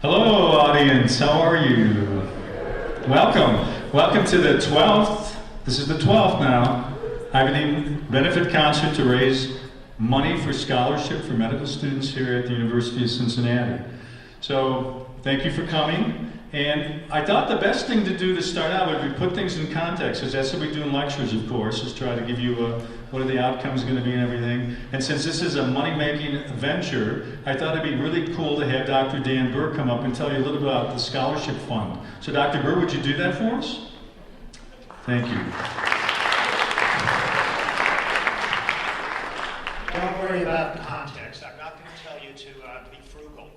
Hello, audience. How are you? Welcome. Welcome to the 12th. This is the 12th now. IvaDean Benefit Concert to raise money for scholarship for medical students here at the University of Cincinnati. So, thank you for coming. And I thought the best thing to do to start out would be put things in context, because that's what we do in lectures, of course, is try to give you what are the outcomes going to be and everything. And since this is a money-making venture, I thought it'd be really cool to have Dr. Dan Burr come up and tell you a little bit about the scholarship fund. So Dr. Burr, would you do that for us? Thank you. Don't worry about the context. I'm not going to tell you to be frugal.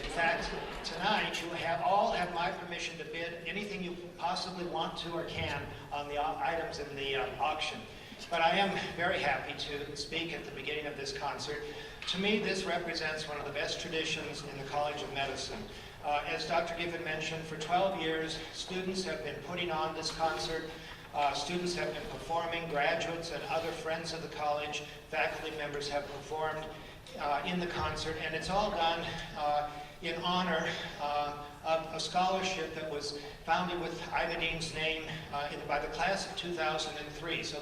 In fact, tonight you all have my permission to bid anything you possibly want to or can on the items in the auction. But I am very happy to speak at the beginning of this concert. To me, this represents one of the best traditions in the College of Medicine. As Dr. Giffen mentioned, for 12 years, students have been putting on this concert. Students have been performing, graduates and other friends of the college, faculty members have performed in the concert, and it's all done in honor of a scholarship that was founded with IvaDean's name by the class of 2003. So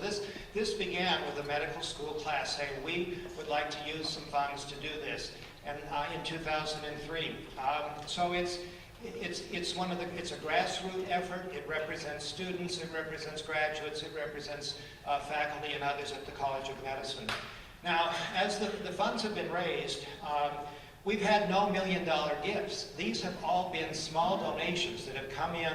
this began with a medical school class saying we would like to use some funds to do this, and in 2003. So it's a grassroots effort. It represents students, it represents graduates, it represents faculty and others at the College of Medicine. Now, as the funds have been raised, we've had no million-dollar gifts. These have all been small donations that have come in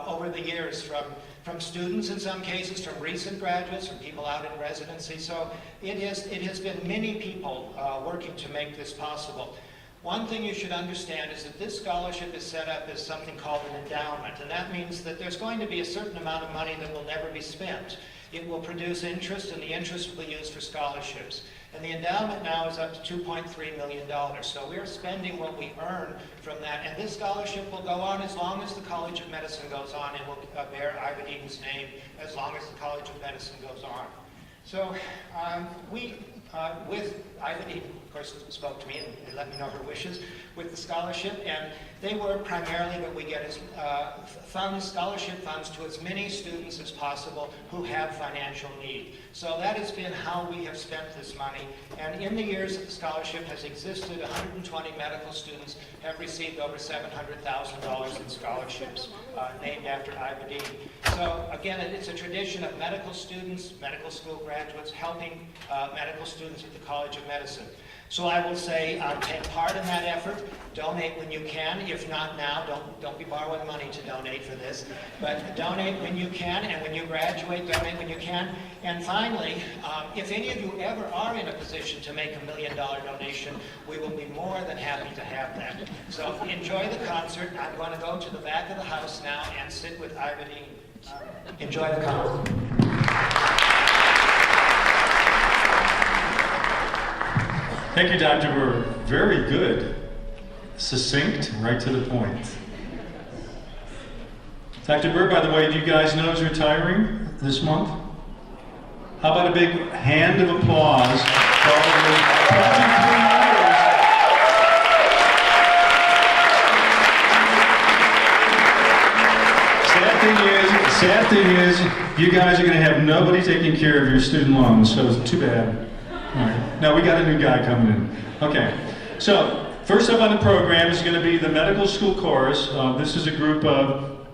over the years from students in some cases, from recent graduates, from people out in residency. So it has been many people working to make this possible. One thing you should understand is that this scholarship is set up as something called an endowment, and that means that there's going to be a certain amount of money that will never be spent. It will produce interest, and the interest will be used for scholarships. And the endowment now is up to $2.3 million. So we're spending what we earn from that. And this scholarship will go on as long as the College of Medicine goes on, and will bear IvaDean's name as long as the College of Medicine goes on. So with IvaDean, of course, spoke to me and let me know her wishes with the scholarship, and they were primarily that we get scholarship funds to as many students as possible who have financial need. So that has been how we have spent this money, and in the years that the scholarship has existed, 120 medical students have received over $700,000 in scholarships named after IvaDean. So again, it's a tradition of medical students, medical school graduates, helping medical students at the College of Medicine. So I will say, take part in that effort. Donate when you can. If not now, don't be borrowing money to donate for this. But donate when you can, and when you graduate, donate when you can. And finally, if any of you ever are in a position to make $1 million donation, we will be more than happy to have that. So enjoy the concert. I'm going to go to the back of the house now and sit with IvaDean. Enjoy the concert. Thank you, Dr. Burr. Very good. Succinct, right to the point. Dr. Burr, by the way, do you guys know is retiring this month? How about a big hand of applause for all of you? Sad thing is, you guys are going to have nobody taking care of your student loans, so it's too bad. All right. Now we got a new guy coming in. Okay. So first up on the program is going to be the medical school chorus. This is a group of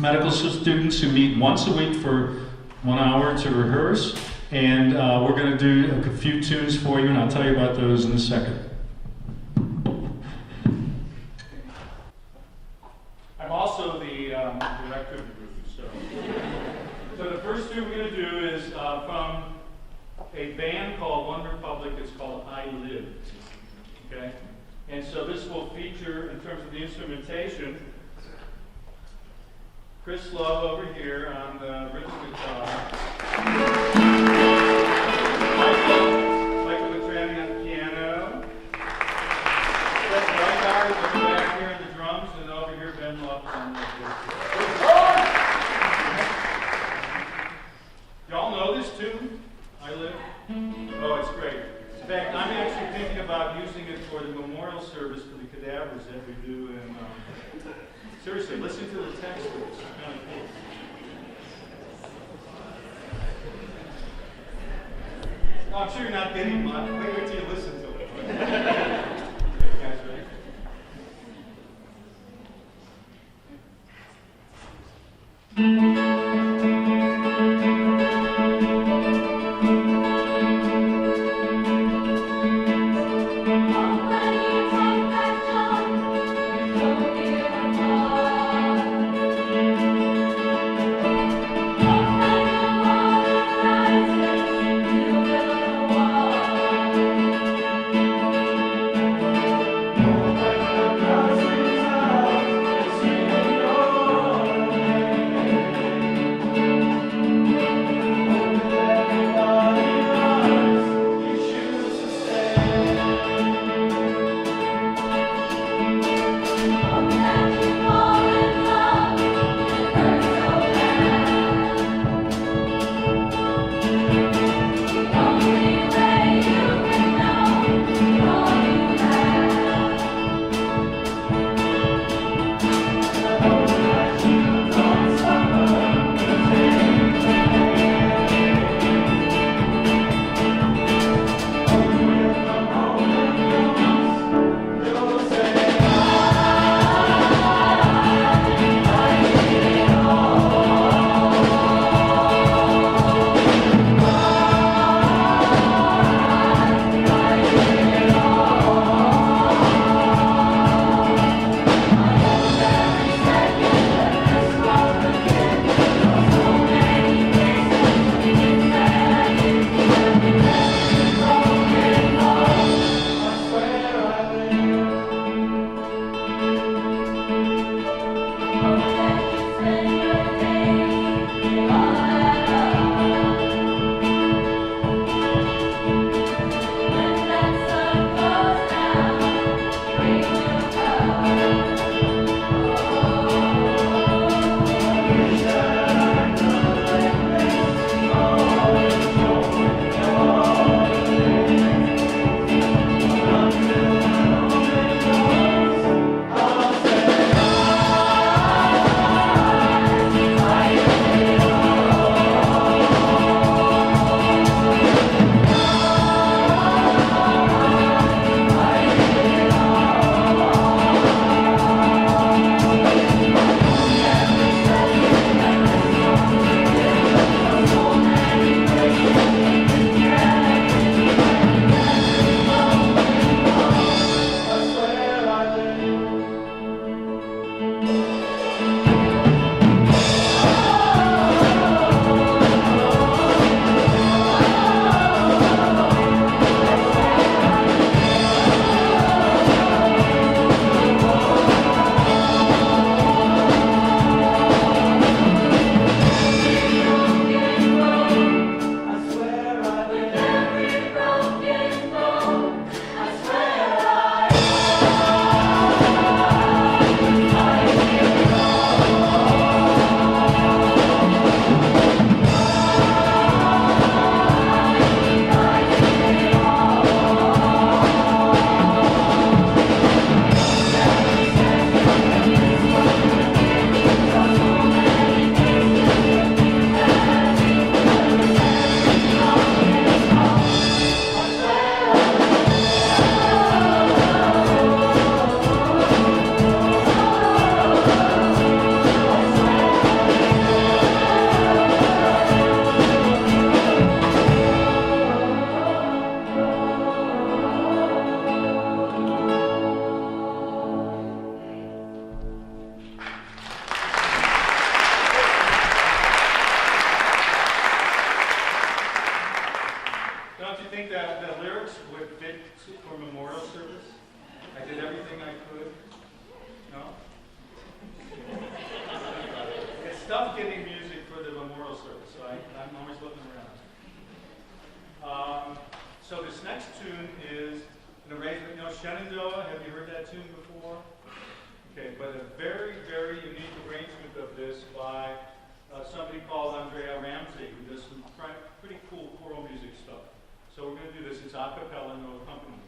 medical students who meet once a week for 1 hour to rehearse, and we're going to do a few tunes for you, and I'll tell you about those in a second. I'm also the director of the group. So the first tune we're going to do is from a band called One Republic. It's called I Live. Okay? And so this will feature, in terms of the instrumentation, Chris Love over here on the rhythm guitar, Michael Matrani on the piano, Chris Rygaard over back here on the drums, and over here Ben Love on the bass. Y'all know this tune? I Live? Oh, it's great. In fact, I'm actually thinking about using it for the memorial service for the cadavers letters that we do, and seriously, listen to the text. It's kind of cool. Oh, I'm sure you're not getting much. Wait till you listen to it. Okay, you guys ready? tough getting music for the memorial service, so I'm always looking around. So this next tune is an arrangement. You know Shenandoah? Have you heard that tune before? Okay, but a very, very unique arrangement of this by somebody called Andrea Ramsey, who does some pretty cool choral music stuff. So we're going to do this. It's a cappella, no accompaniment.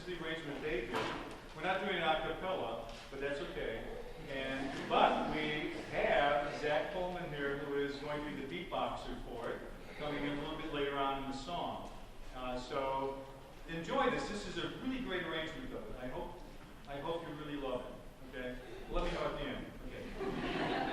the arrangement they did. We're not doing an a cappella, but that's okay. But we have Zach Coleman here, who is going to be the beatboxer for it, coming in a little bit later on in the song. So enjoy this. This is a really great arrangement of it. I hope you really love it. Okay? Let me know at the end. Okay.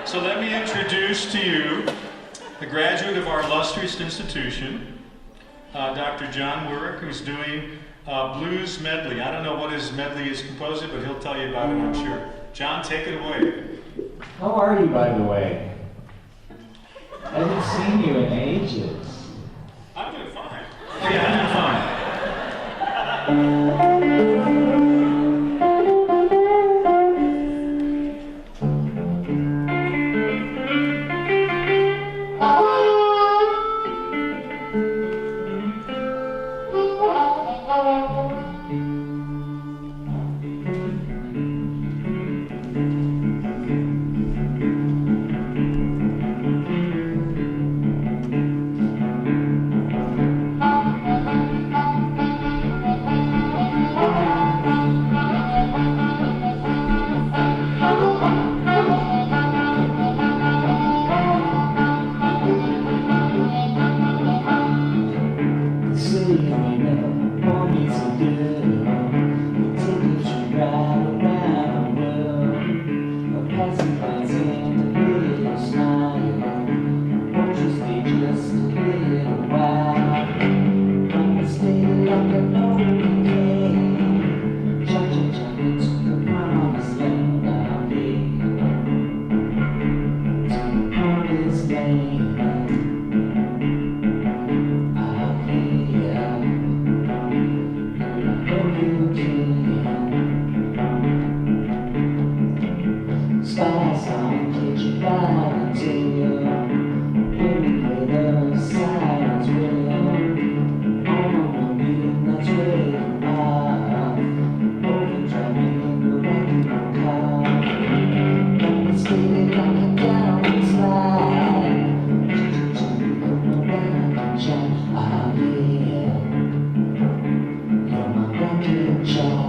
So let me introduce to you the graduate of our illustrious institution, Dr. John Werrick, who's doing blues medley. I don't know what his medley is composed of, but he'll tell you about it, I'm sure. John, take it away. How are you, by the way? I haven't seen you in ages. I'm doing fine. Oh, yeah, I'm doing fine. You're my rocket child.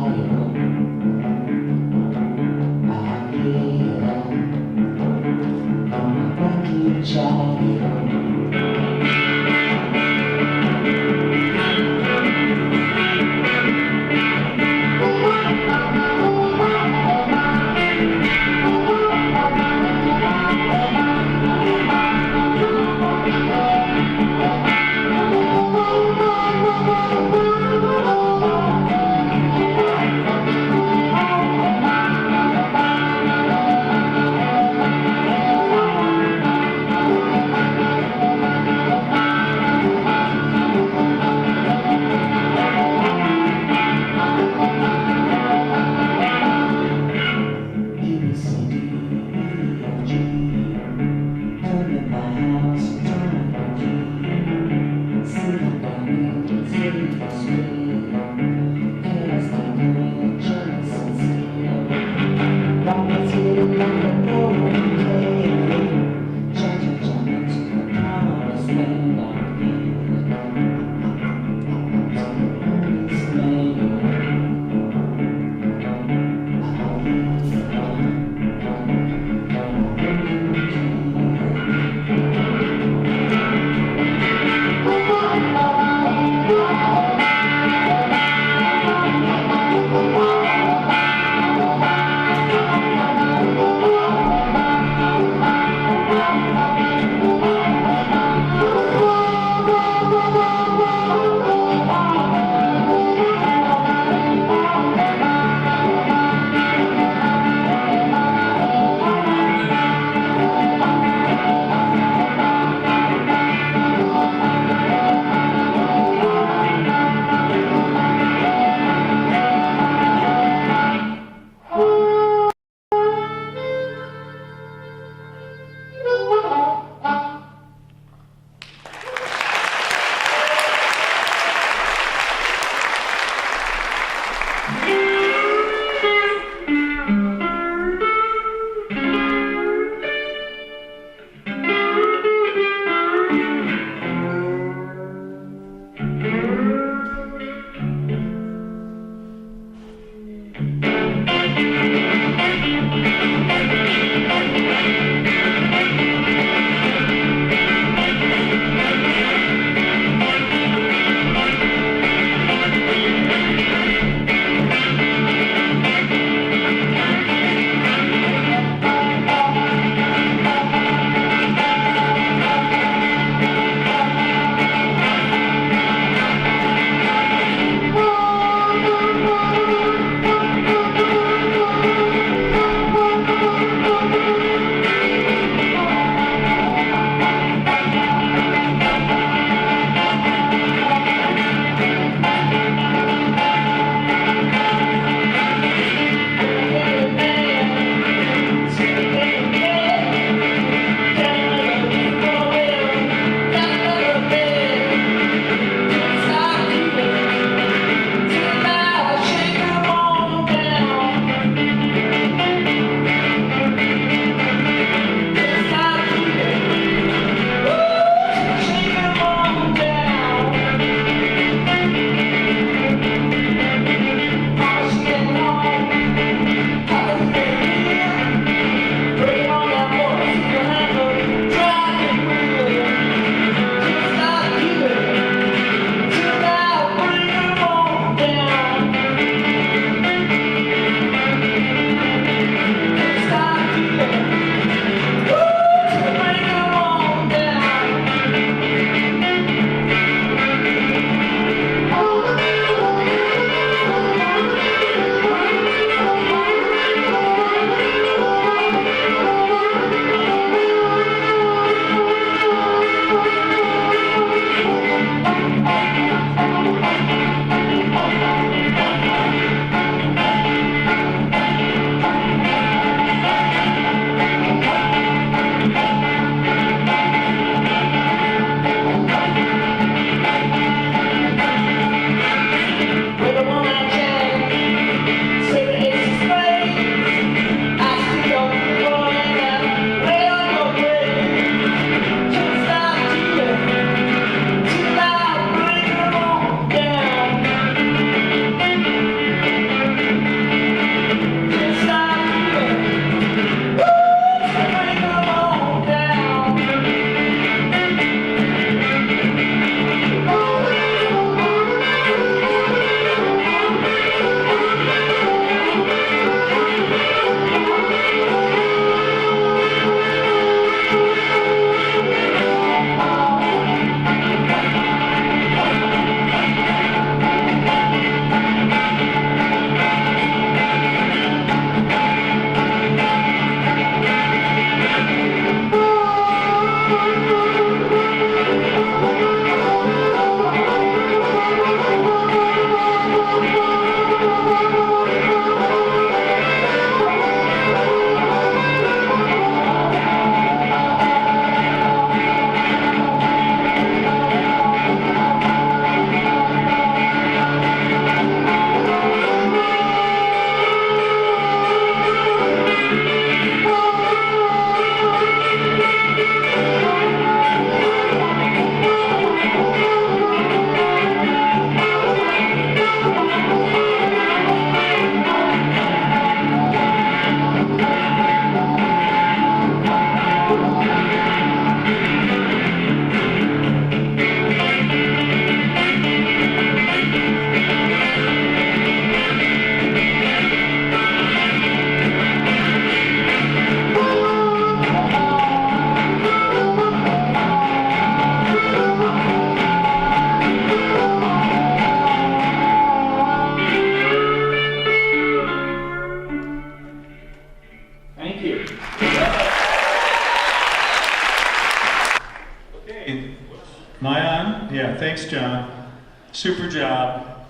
Thanks, John. Super job.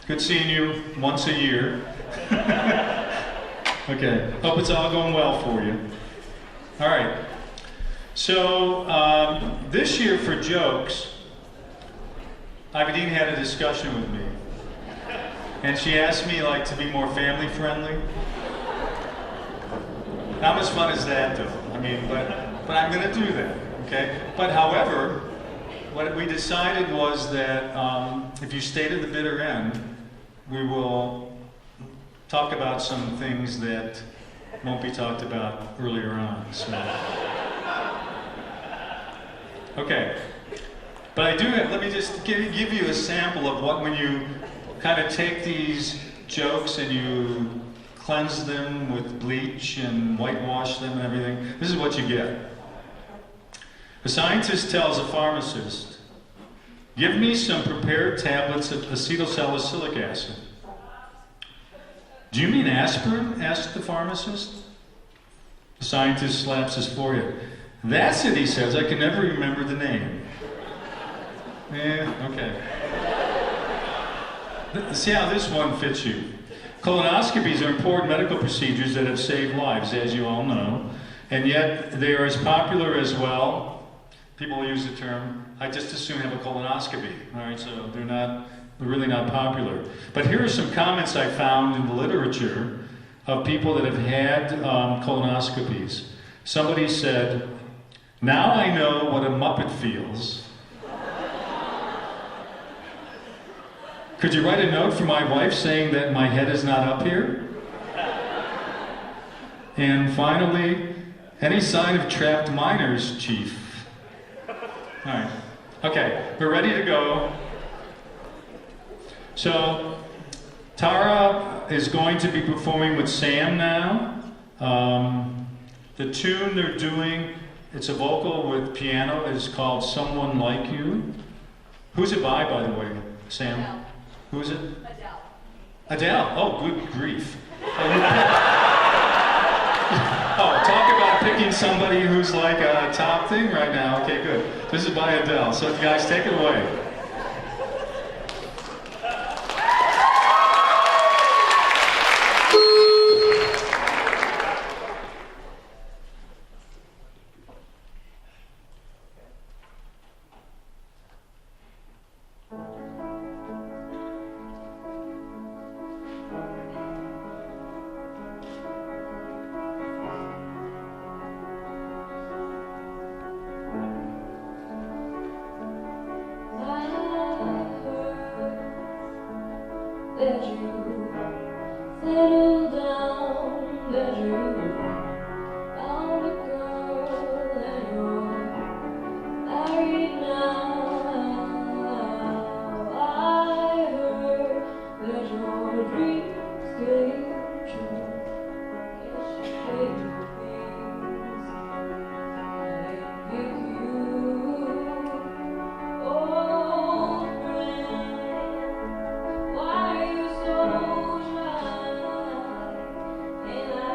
Good seeing you once a year. Okay, hope it's all going well for you. All right. So this year for jokes, IvaDean had a discussion with me, and she asked me like to be more family friendly. How much fun is that, though? I mean, but I'm going to do that, okay? But however, what we decided was that if you stay to the bitter end, we will talk about some things that won't be talked about earlier on. So. Okay, but I do have, let me just give you a sample of what, when you kind of take these jokes and you cleanse them with bleach and whitewash them and everything, this is what you get. A scientist tells a pharmacist, "Give me some prepared tablets of acetylsalicylic acid." "Do you mean aspirin?" asked the pharmacist. The scientist slaps his forehead. "That's it," he says. "I can never remember the name." Okay. See how this one fits you. Colonoscopies are important medical procedures that have saved lives, as you all know, and yet they are as popular as, well, people use the term, "I just as soon have a colonoscopy." All right, so they're really not popular. But here are some comments I found in the literature of people that have had colonoscopies. Somebody said, "Now I know what a Muppet feels. Could you write a note for my wife saying that my head is not up here?" And finally, "Any sign of trapped miners, Chief?" All right. Okay, we're ready to go. So, Tara is going to be performing with Sam now. The tune they're doing, it's a vocal with piano, is called "Someone Like You." Who's it by the way, Sam? Adele. Who is it? Adele. Adele? Oh, good grief. Oh, talk about picking somebody who's like a top thing right now. Okay, good. This is by Adele. So guys, take it away. That you settle down, that you found a girl and you're married now. I heard that your dreams came true. Yes, you paid your things and pick you. Oh, friend, why are you so shy? And I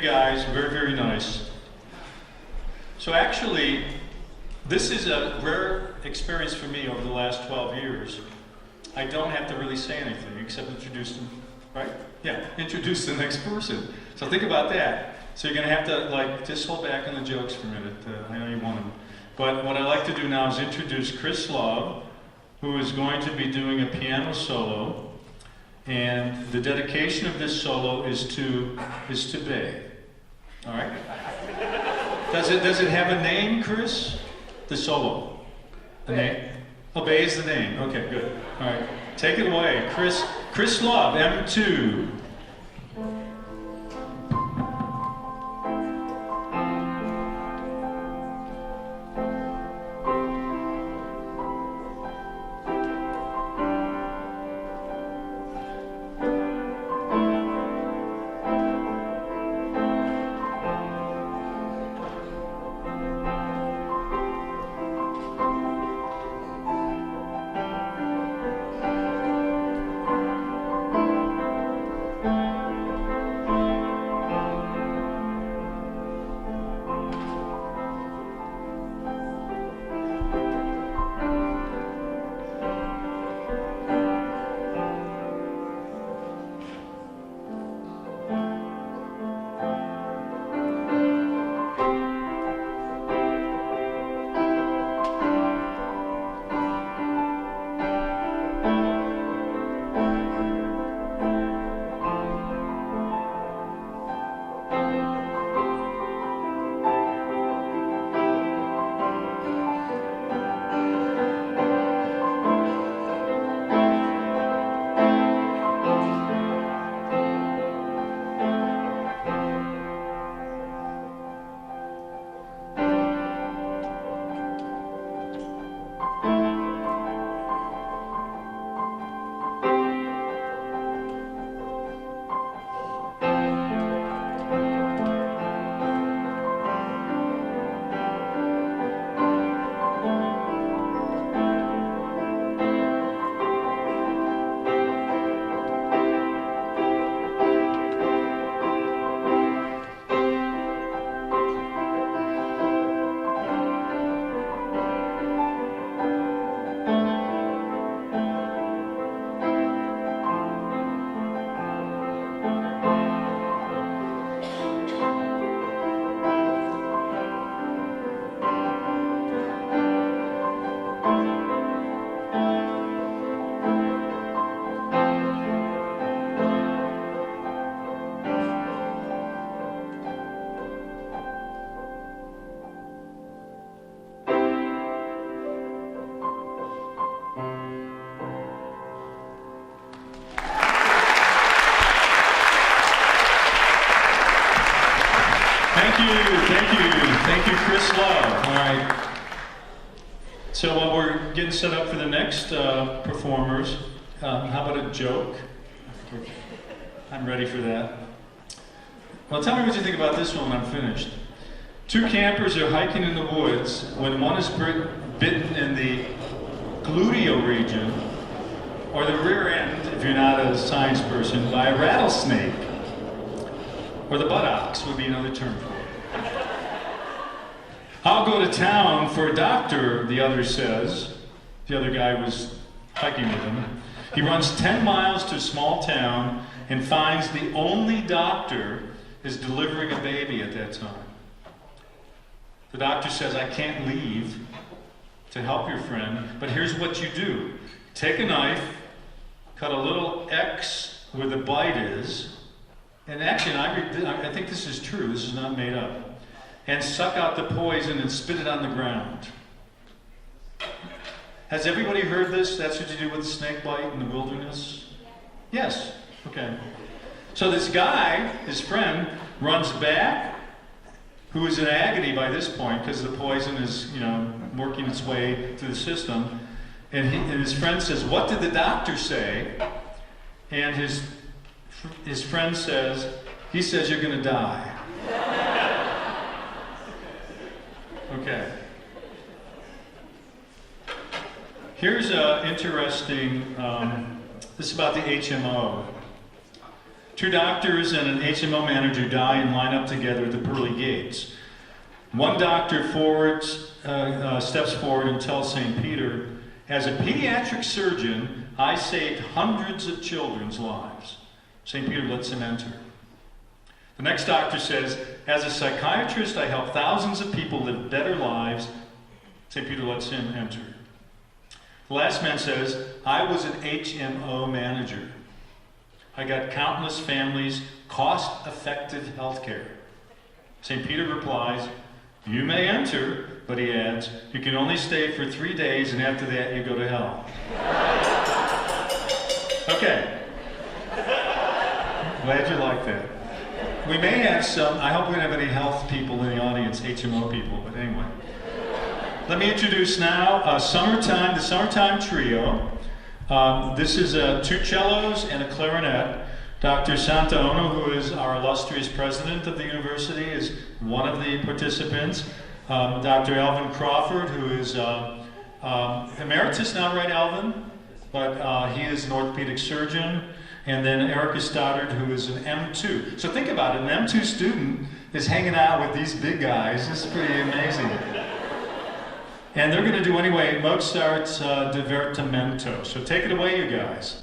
guys, very, very nice. So actually, this is a rare experience for me over the last 12 years. I don't have to really say anything except introduce them, right? Yeah, introduce the next person. So think about that. So you're gonna have to like, just hold back on the jokes for a minute. I know you want them. But what I like to do now is introduce Chris Love, who is going to be doing a piano solo. And the dedication of this solo is to Bay. All right? Does it have a name, Chris? The solo? The name? Oh, Bay is the name. Okay, good. All right. Take it away. Chris Love, M2. Thank you, Chris Love. All right. So while we're getting set up for the next performers, how about a joke? I'm ready for that. Well, tell me what you think about this one when I'm finished. Two campers are hiking in the woods when one is bitten in the gluteal region, or the rear end, if you're not a science person, by a rattlesnake. Or the buttocks would be another term for it. I'll go to town for a doctor, the other says. The other guy was hiking with him. He runs 10 miles to a small town and finds the only doctor is delivering a baby at that time. The doctor says, I can't leave to help your friend, but here's what you do. Take a knife, cut a little X where the bite is, and actually, I think this is true, this is not made up, and suck out the poison and spit it on the ground. Has everybody heard this? That's what you do with a snake bite in the wilderness? Yes. Okay. So this guy, his friend, runs back, who is in agony by this point because the poison is, working its way through the system. And his friend says, "What did the doctor say?" And his friend says, "He says you're going to die." Okay. Here's an interesting, this is about the HMO. Two doctors and an HMO manager die and line up together at the pearly gates. One doctor steps forward and tells St. Peter, "As a pediatric surgeon, I saved hundreds of children's lives." St. Peter lets him enter. The next doctor says, "As a psychiatrist, I help thousands of people live better lives." St. Peter lets him enter. The last man says, "I was an HMO manager. I got countless families cost-effective health care." St. Peter replies, "You may enter," but he adds, "You can only stay for 3 days, and after that you go to hell." Okay. Glad you like that. We may have some, I hope we don't have any health people in the audience, HMO people, but anyway. Let me introduce now the Summertime Trio. This is 2 cellos and a clarinet. Dr. Santa Ono, who is our illustrious president of the university, is one of the participants. Dr. Alvin Crawford, who is emeritus now, right, Alvin? But he is an orthopedic surgeon. And then Erica Stoddard, who is an M2. So think about it, an M2 student is hanging out with these big guys. This is pretty amazing. And they're going to do, anyway, Mozart's Divertimento. So take it away, you guys.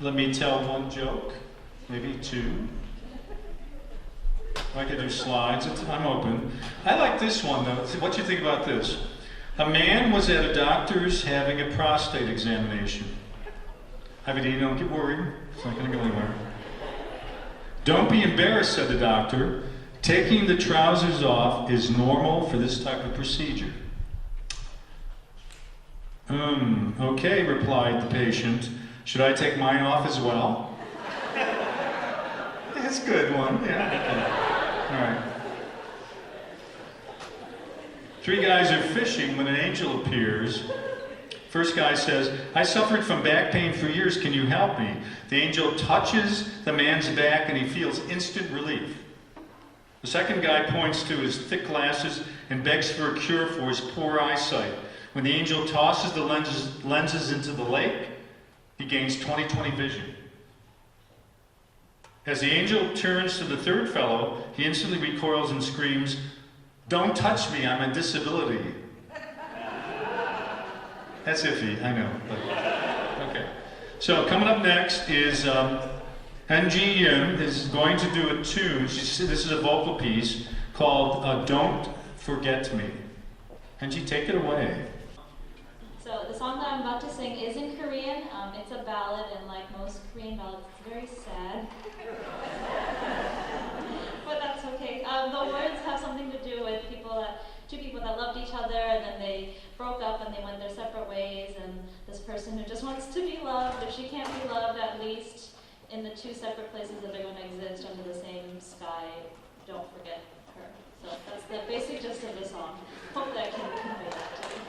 let me tell one joke, maybe two. I could do slides. I'm open. I like this one though. What do you think about this? A man was at a doctor's having a prostate examination. IvaDean, don't get worried. It's not going to go anywhere. Don't be embarrassed, said the doctor. Taking the trousers off is normal for this type of procedure. Okay, replied the patient. Should I take mine off as well? That's a good one. Yeah. All right. Three guys are fishing when an angel appears. First guy says, I suffered from back pain for years, can you help me? The angel touches the man's back and he feels instant relief. The second guy points to his thick glasses and begs for a cure for his poor eyesight. When the angel tosses the lenses into the lake, he gains 20/20 vision. As the angel turns to the third fellow, he instantly recoils and screams, don't touch me, I'm a disability. That's iffy, I know. But, okay. So coming up next is NG Yim is going to do a tune. This is a vocal piece called Don't Forget Me. NG, take it away. So the song that I'm about to sing is in Korean. It's a ballad, and like most Korean ballads, it's very sad. But that's okay. The words have something to do with two people that loved each other, and then they broke up and they went their separate ways, and this person who just wants to be loved, if she can't be loved, at least in the two separate places that are going to exist under the same sky, don't forget her. So that's the basic gist of the song. Hope that I can convey that to you.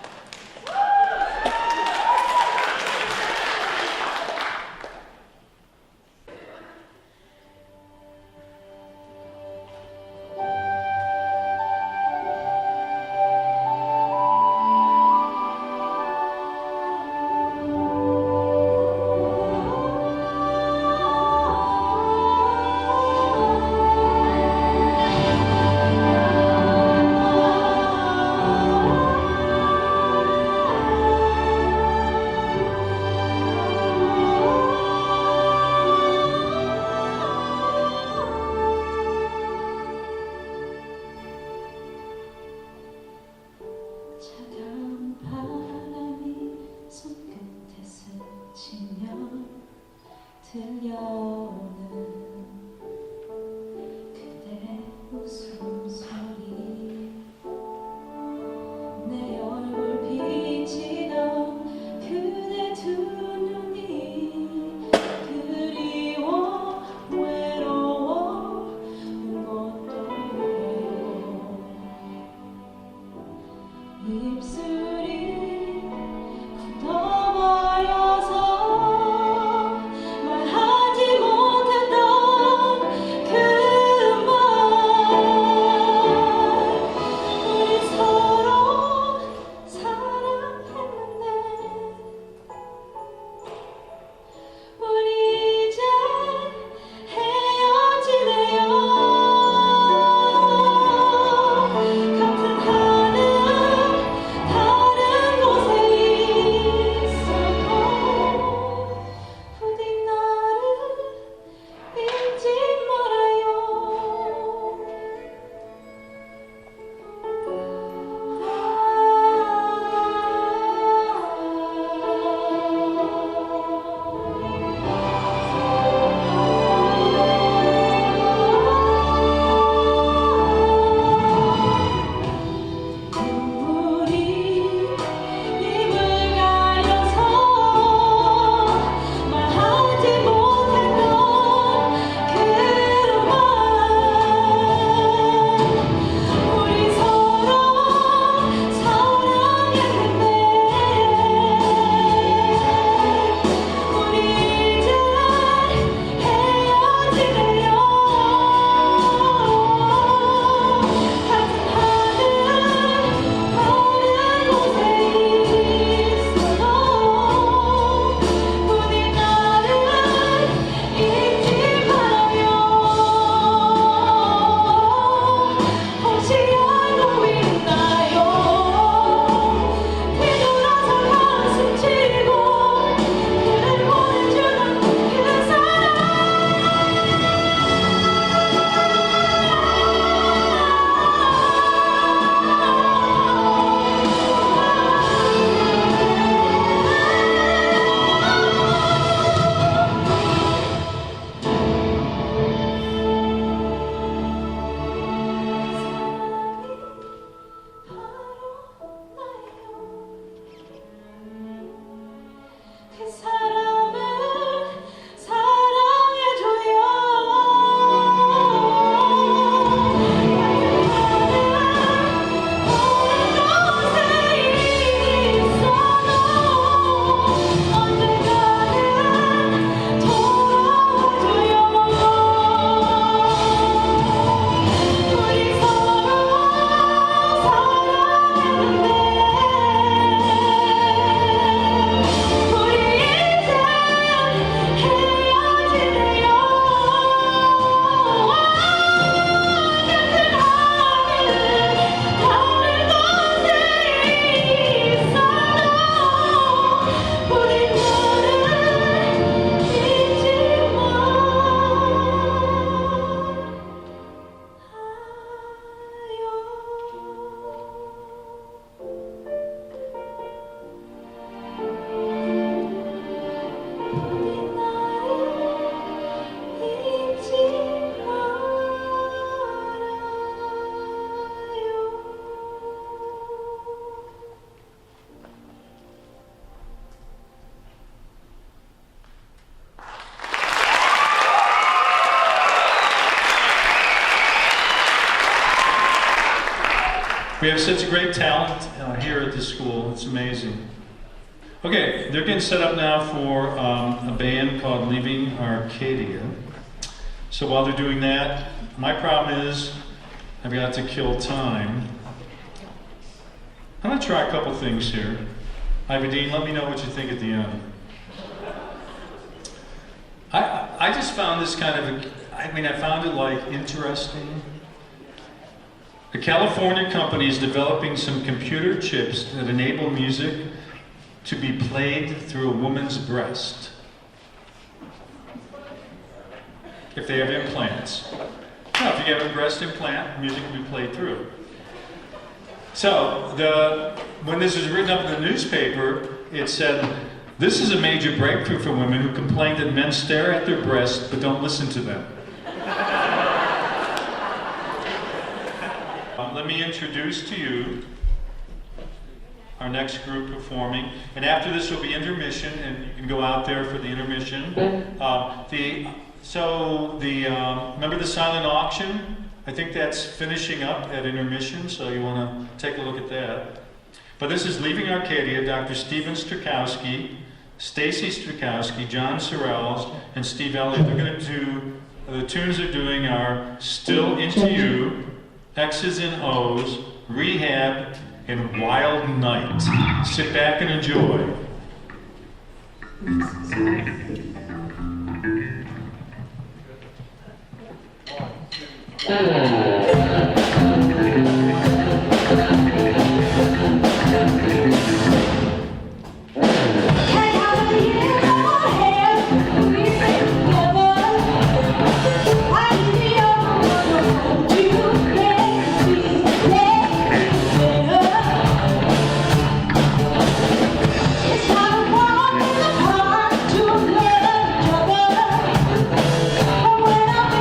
We have such a great talent here at the school. It's amazing. Okay, they're getting set up now for a band called Leaving Arcadia. So while they're doing that, my problem is I've got to kill time. I'm going to try a couple things here. IvaDean, let me know what you think at the end. I just found this kind of, I found it like interesting. A California company is developing some computer chips that enable music to be played through a woman's breast. If they have implants. No, if you have a breast implant, music can be played through. So, when this was written up in the newspaper, it said, this is a major breakthrough for women who complain that men stare at their breasts but don't listen to them. Let me introduce to you our next group performing. And after this will be intermission, and you can go out there for the intermission. Remember the silent auction? I think that's finishing up at intermission, so you want to take a look at that. But this is Leaving Arcadia, Dr. Steven Strakowski, Stacy Strakowski, John Sorrells, and Steve Elliott. They're going to do, the tunes they're doing are Still Into You, X's and O's, Rehab, and Wild Night. Sit back and enjoy. When I'm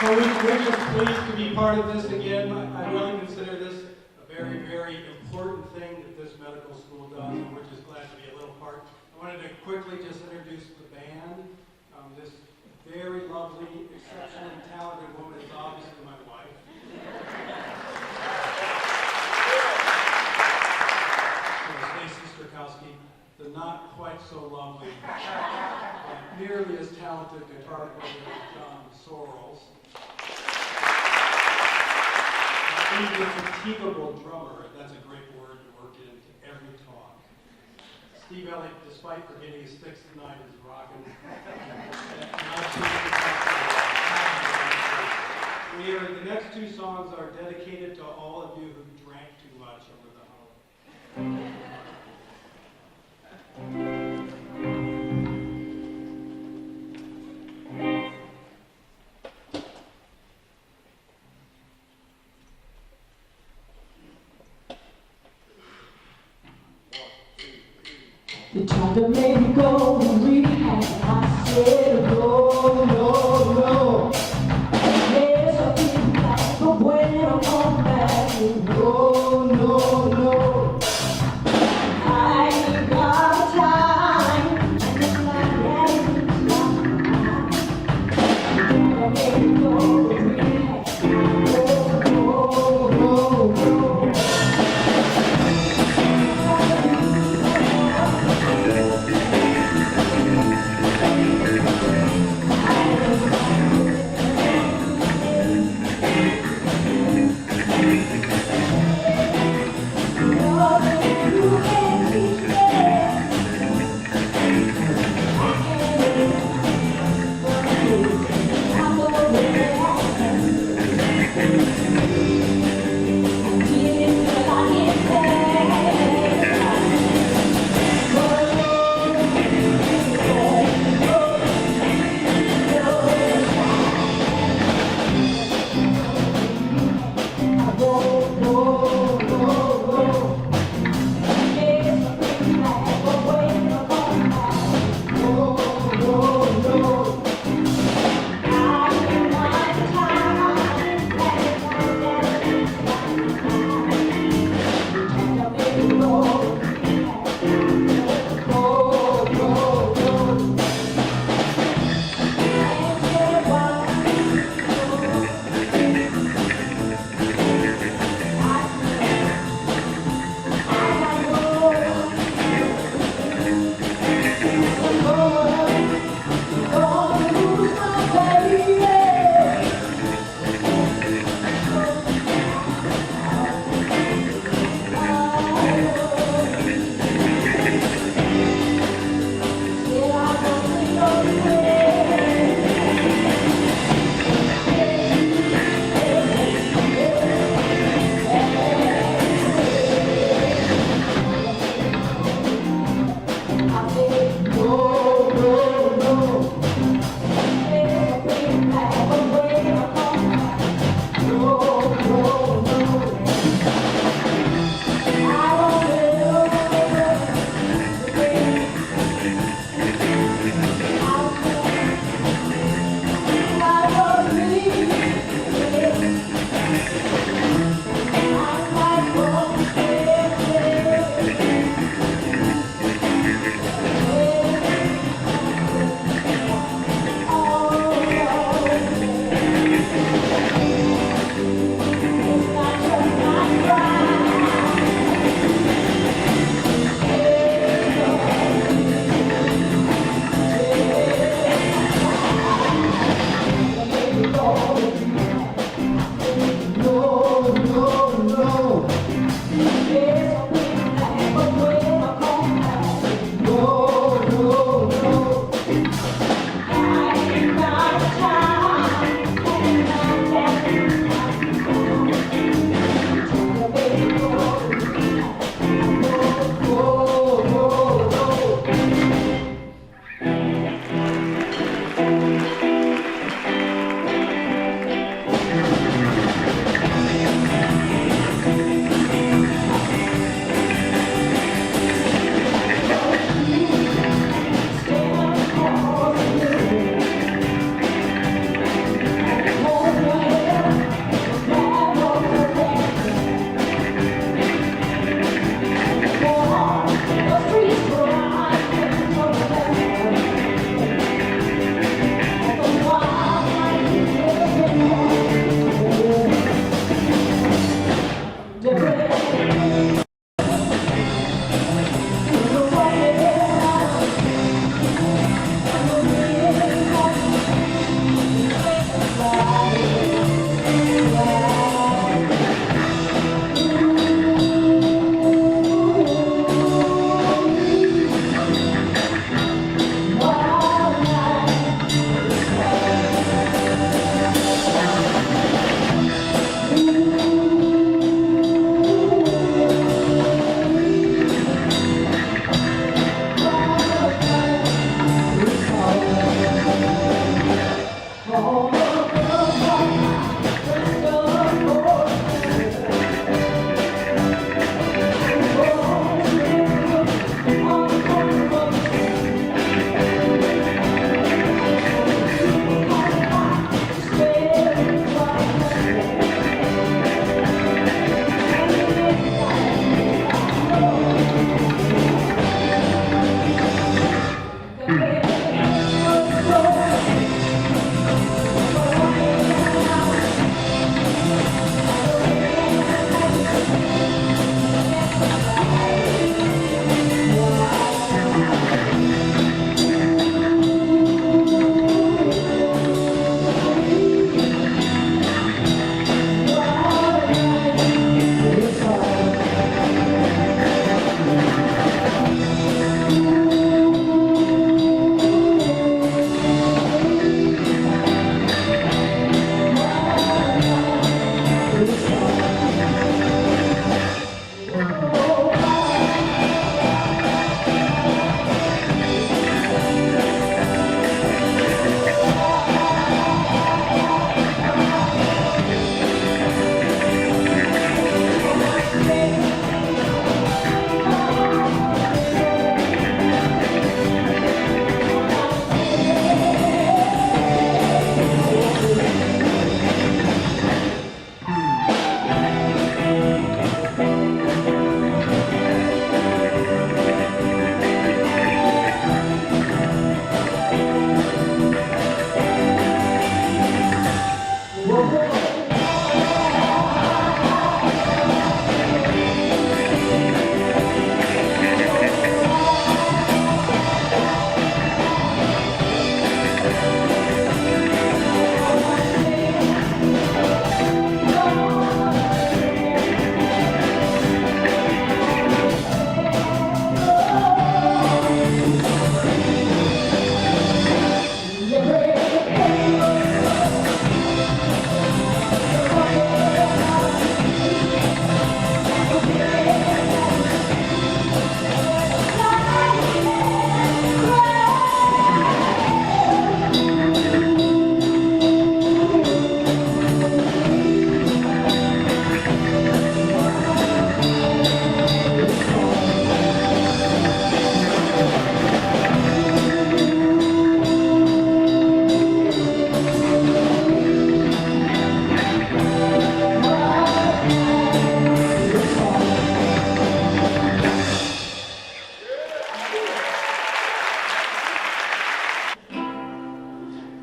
So we're just pleased to be part of this again. I really consider this a very, very important thing that this medical school does, and we're just glad to be a little part. I wanted to quickly just introduce the band. This very lovely, exceptionally talented woman is obviously my wife. Stacy Strakowski, the not quite so lovely, but nearly as talented guitar player John Sorrells. He's the fatigable drummer, that's a great word to work into every talk. Steve Elliott, despite forgetting his sticks tonight, is rocking. The next two songs are dedicated to all of you who drank too much over the holidays. They tried to make me go to rehab. I said, no, no, no. Yes, I'll be back, but when I come back, no, no, no. I ain't got time, and it's like that is not. They tried to make me go to rehab. No, no, no, no.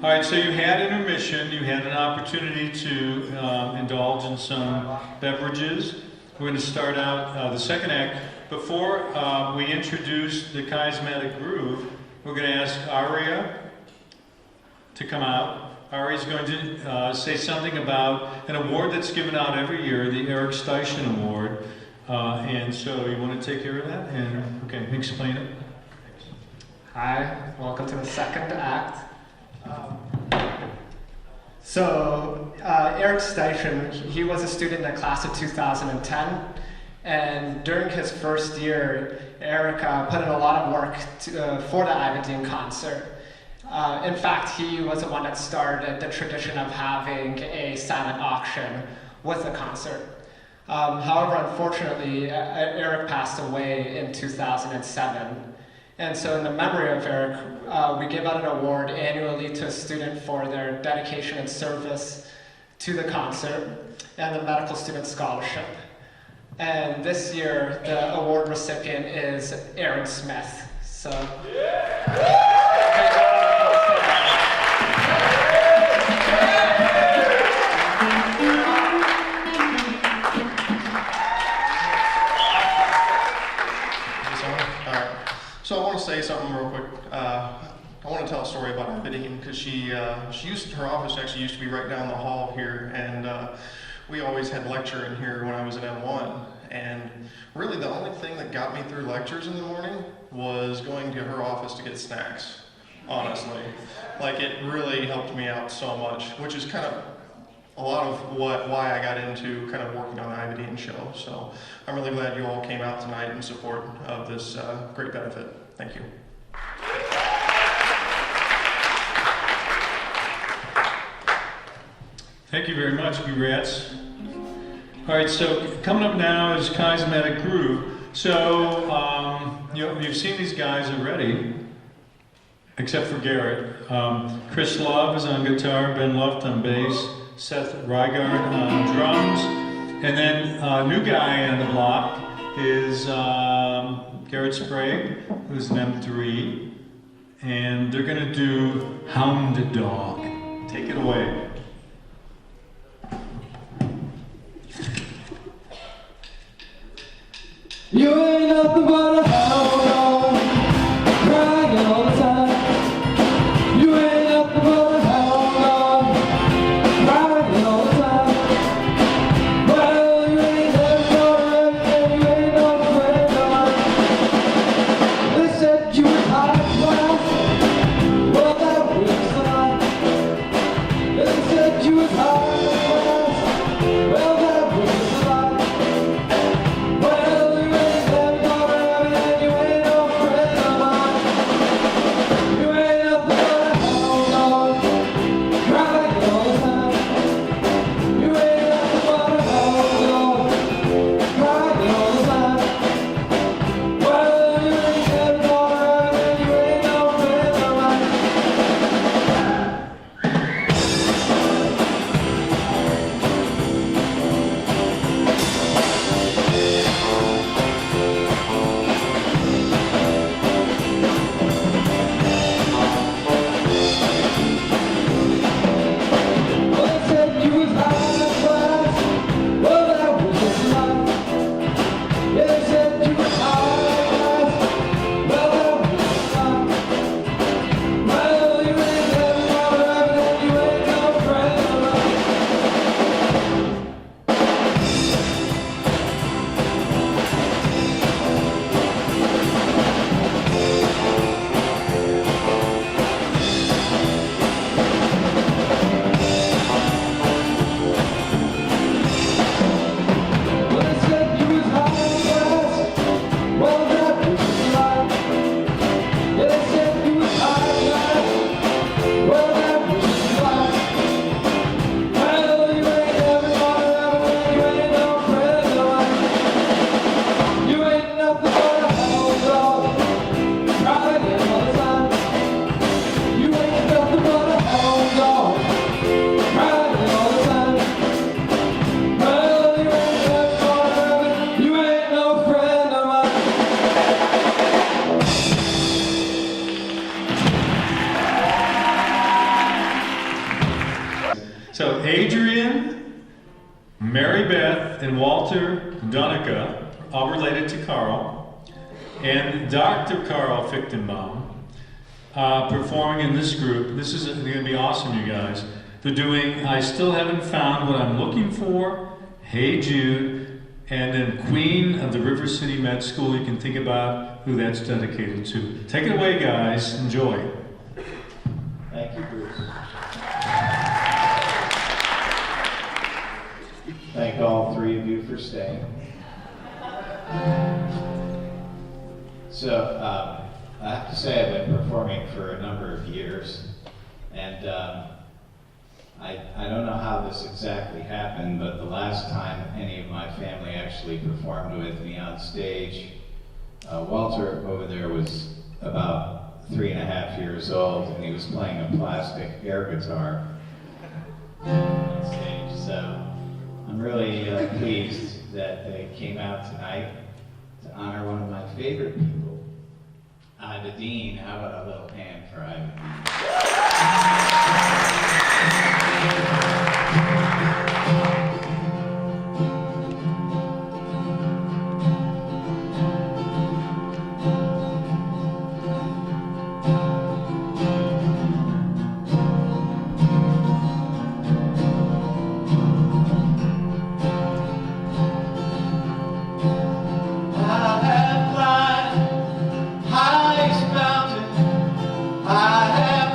All right, so you had intermission, you had an opportunity to indulge in some beverages. We're going to start out the second act. Before we introduce the Kmetic Groove, we're going to ask Aria to come out. Aria is going to say something about an award that's given out every year, the Eric Steichen Award. And so you want to take care of that and explain it? Hi, welcome to the second act. Eric Steichen, he was a student in the class of 2010, and during his first year, Eric put in a lot of work for the IvaDean concert. In fact, he was the one that started the tradition of having a silent auction with the concert. However, unfortunately, Eric passed away in 2007. And so in the memory of Eric, we give out an award annually to a student for their dedication and service to the concert and the Medical Student Scholarship. And this year, the award recipient is Aaron Smith. So. So I want to say something real quick. I want to tell a story about IvaDean because her office actually used to be right down the hall here, and we always had lecture in here when I was at M1. And really, the only thing that got me through lectures in the morning was going to her office to get snacks. Honestly, like it really helped me out so much, which is kind of a lot of why I got into kind of working on the IvaDean show. So I'm really glad you all came out tonight in support of this great benefit. Thank you. Thank you very much, congrats. All right, so coming up now is Kmetic Groove. So you've seen these guys already, except for Garrett. Chris Love is on guitar, Ben Luft on bass, Seth Rygard on drums, and then a new guy on the block is Garrett Sprague, who's an M3, and they're gonna do Hound Dog. Take it away. You ain't nothing but a hound dog, crying all the time. You ain't nothing but a hound dog, crying all the time. Well, you ain't never known everything, you ain't no friend dog. They said you was high class, well that was a lie. They said you was high class, well that was a lie. Well, you ain't never known everything. So Adrian, Mary Beth, and Walter Donica, all related to Carl, and Dr. Carl Fichtenbaum, performing in this group. This is going to be awesome, you guys. They're doing I Still Haven't Found What I'm Looking For, Hey Jude, and then Queen of the River City Med School. You can think about who that's dedicated to. Take it away, guys. Enjoy. Thank you, Bruce. Thank all three of you for staying. So, I have to say I've been performing for a number of years, and I don't know how this exactly happened, but the last time any of my family actually performed with me on stage, Walter over there was about 3.5 years old, and he was playing a plastic air guitar on stage. So I'm really pleased that they came out tonight to honor one of my favorite people, IvaDean. How about a little hand for IvaDean? I have climbed highest mountain, I have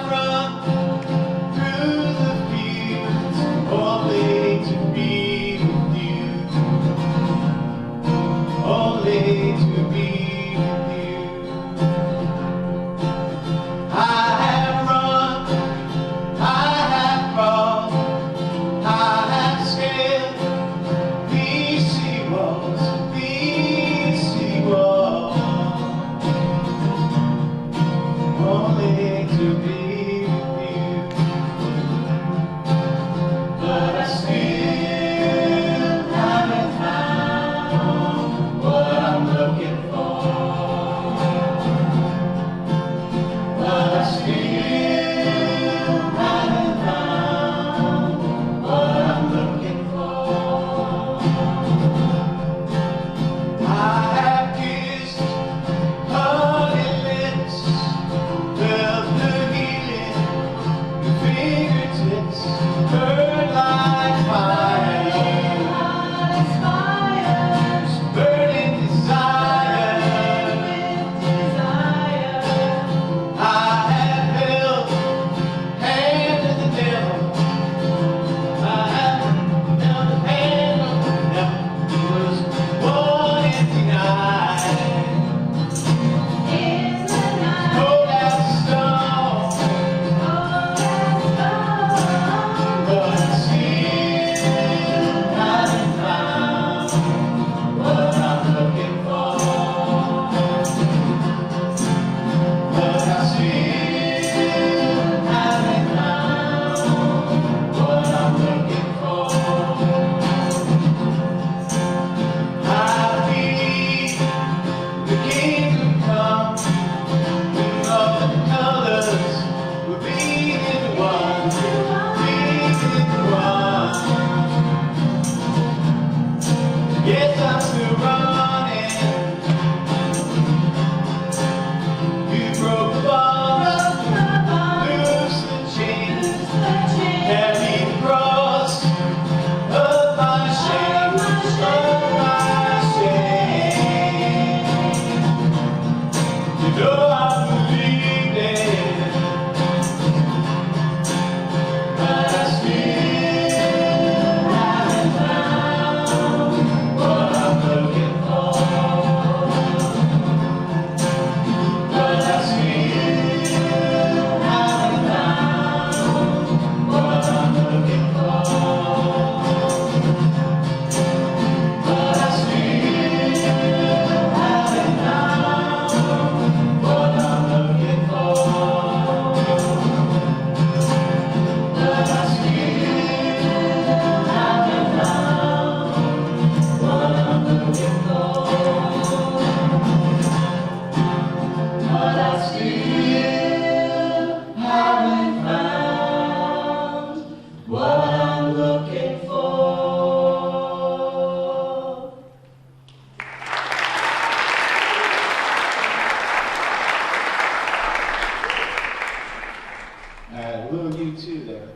All right, a little U2 there.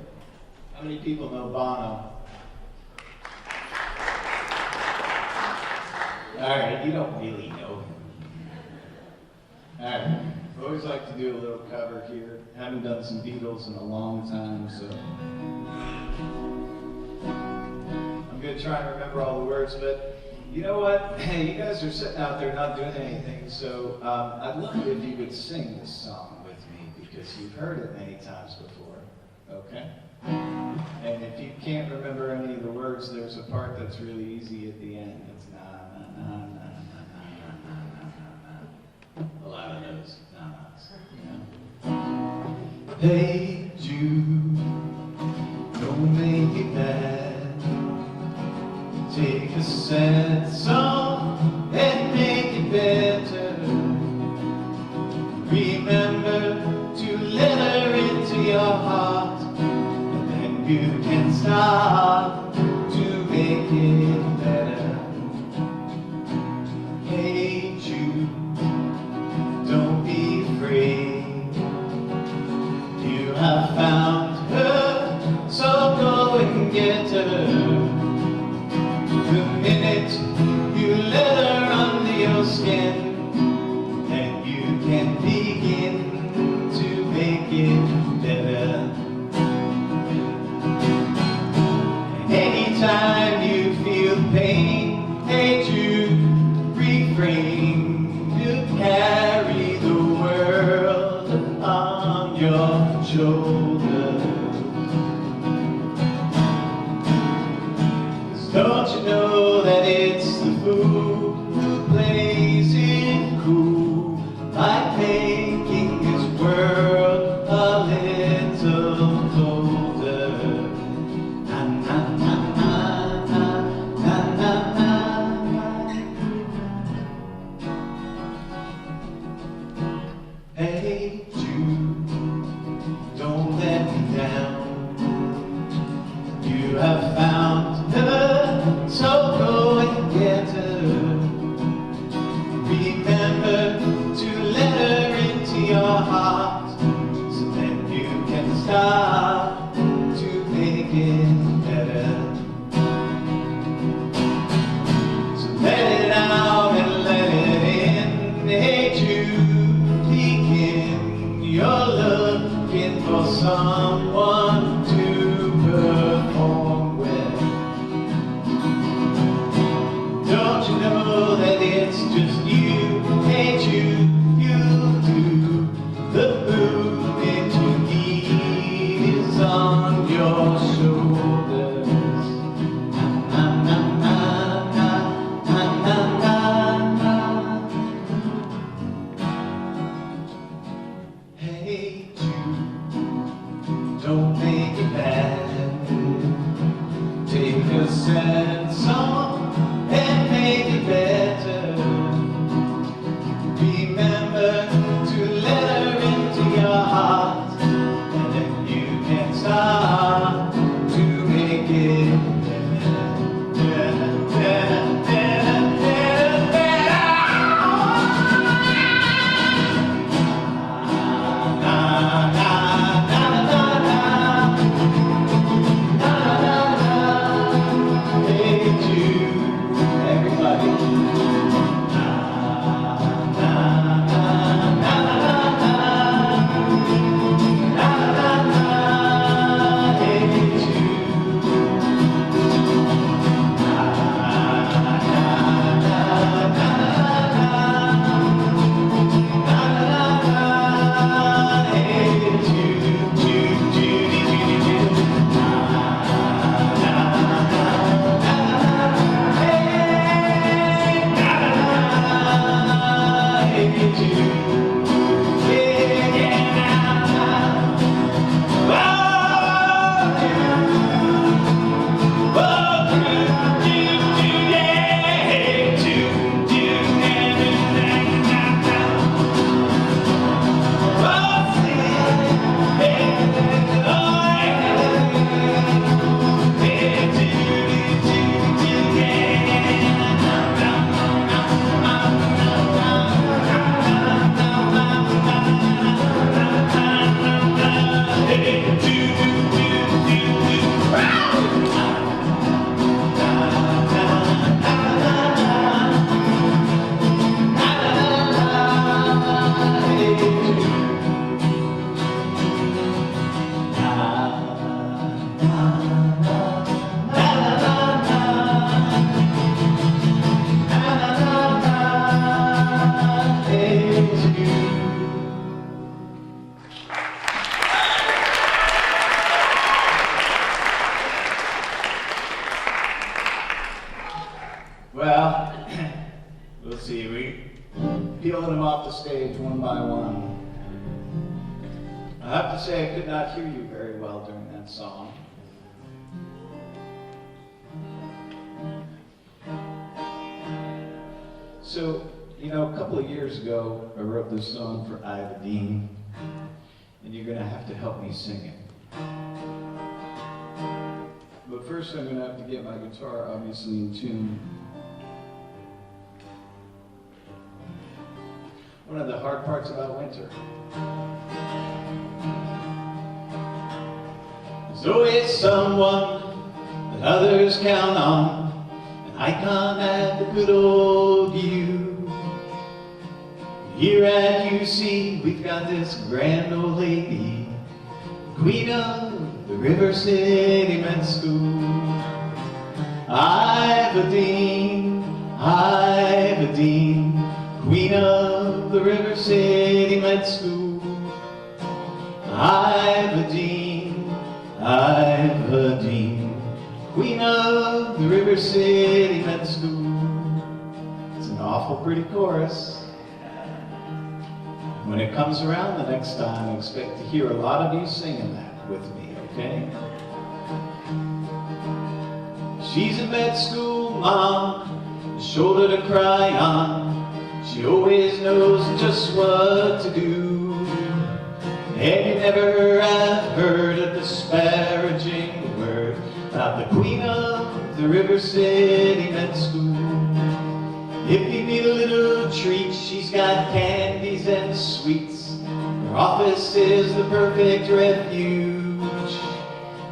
How many people know Bono? All right, you don't really know him. All right, I always like to do a little cover here. Haven't done some Beatles in a long time, so I'm gonna try and remember all the words, but you know what? Hey, you guys are sitting out there not doing anything, so I'd love it if you could sing this song with me, because you've heard it many times before, okay? And if you can't remember any of the words, there's a part that's really easy at the end. It's na na na na na na na na na. A lot of those na-nas, you know? Hey Jude, don't make it bad. Take a sad song and make it better. Remember to let her into your heart, and then you can start to make it better. Hey Jude, don't be afraid. You have found her, so go and get her. The minute you let her under your skin, then you can begin to make it better. And anytime you feel pain, hey Jude, refrain to carry the world on your shoulders. Don't you know that it's the fool who plays it cool, like making his world a little colder? Na na na na na na na na. Hey Jude, don't let me down. You have found her, so go and get her. Remember to let her into your heart, so then you can start to make it better. So let it out and let it in. Hey Jude, begin. You're looking for someone to perform with. Don't you know that it's just you? Hey Jude, you'll do. The movement you need is on your shoulders. Na na na na na na na na. Hey Jude, don't make it bad. Take a sad song and make it better. Remember to let her into your heart, and then you can start to make it better. Better, better, better, better, better. Na na na na na na. one by one. I have to say I could not hear you very well during that song. So, you know, a couple of years ago, I wrote this song for IvaDean, and you're gonna have to help me sing it. But first I'm gonna have to get my guitar obviously in tune. One of the hard parts about winter. There's always someone that others count on, an icon at the good old view. Here at UC, we've got this grand old lady, queen of the River City Med School. IvaDean, IvaDean, queen of the River City Med School. IvaDean, IvaDean, queen of the River City Med School. It's an awful pretty chorus. When it comes around the next time, I expect to hear a lot of you singing that with me, okay? She's a med school mom, a shoulder to cry on. She always knows just what to do. And you never have heard a disparaging word about the queen of the River City Med School. If you need a little treat, she's got candies and sweets. Her office is the perfect refuge.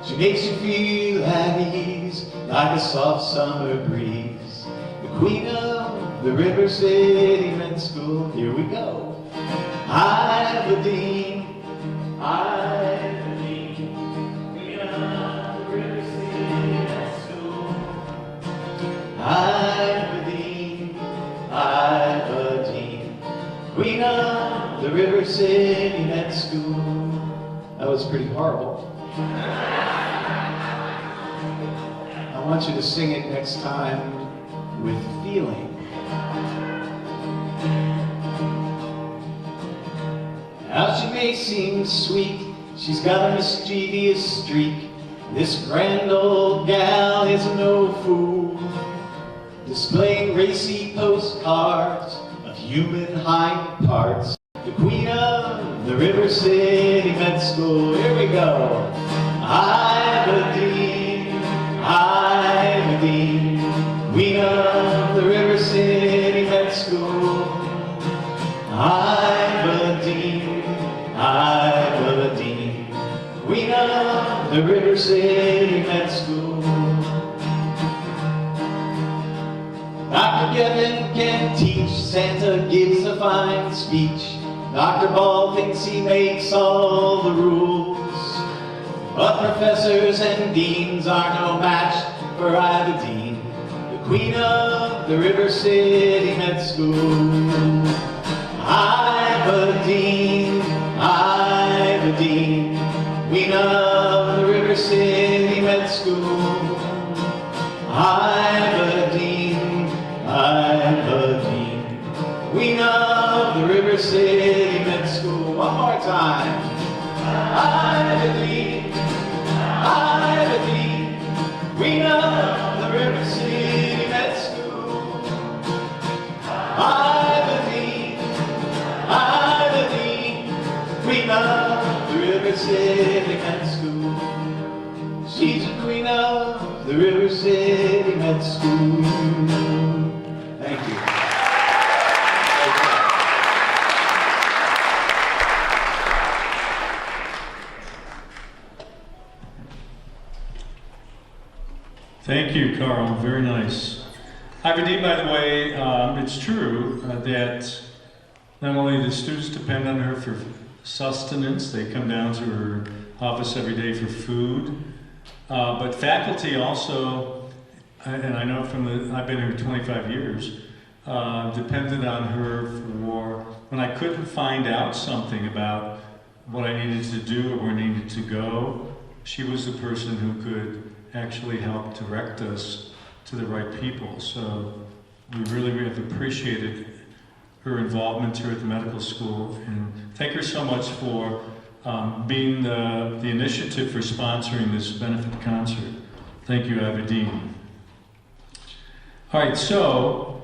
She makes you feel at ease like a soft summer breeze. The queen of the River City Med School. Here we go. IvaDean, IvaDean, queen of the River City Med School. IvaDean, IvaDean, queen of the River City Med School. That was pretty horrible. I want you to sing it next time with feeling. Now she may seem sweet, she's got a mischievous streak. This grand old gal is no fool, displaying racy postcards of human hind parts. The queen of the River City Med School. Here we go. IvaDean, IvaDean, queen of the River City Med School. IvaDean, IvaDean, queen of the River City Med School. Dr. Kevin can teach, Santa gives a fine speech. Dr. Ball thinks he makes all the rules. But professors and deans are no match for IvaDean, the queen of the River City Med School. IvaDean, IvaDean, queen of the River City Med School. IvaDean, IvaDean, queen of the River City Med School. One more time. IvaDean, IvaDean, queen of the River City Med School. IvaDean, IvaDean, queen of the River City Med School. She's a queen of the River City Med School. Thank you. Thank you, Carl. Very nice. IvaDean, by the way, it's true that not only the students depend on her for sustenance, they come down to her office every day for food, but faculty also, and I know I've been here 25 years, depended on her for when I couldn't find out something about what I needed to do or where I needed to go. She was the person who could actually help direct us to the right people. So we really have appreciated her involvement here at the medical school, and thank her so much for being the initiative for sponsoring this benefit concert. Thank you, IvaDean. All right, so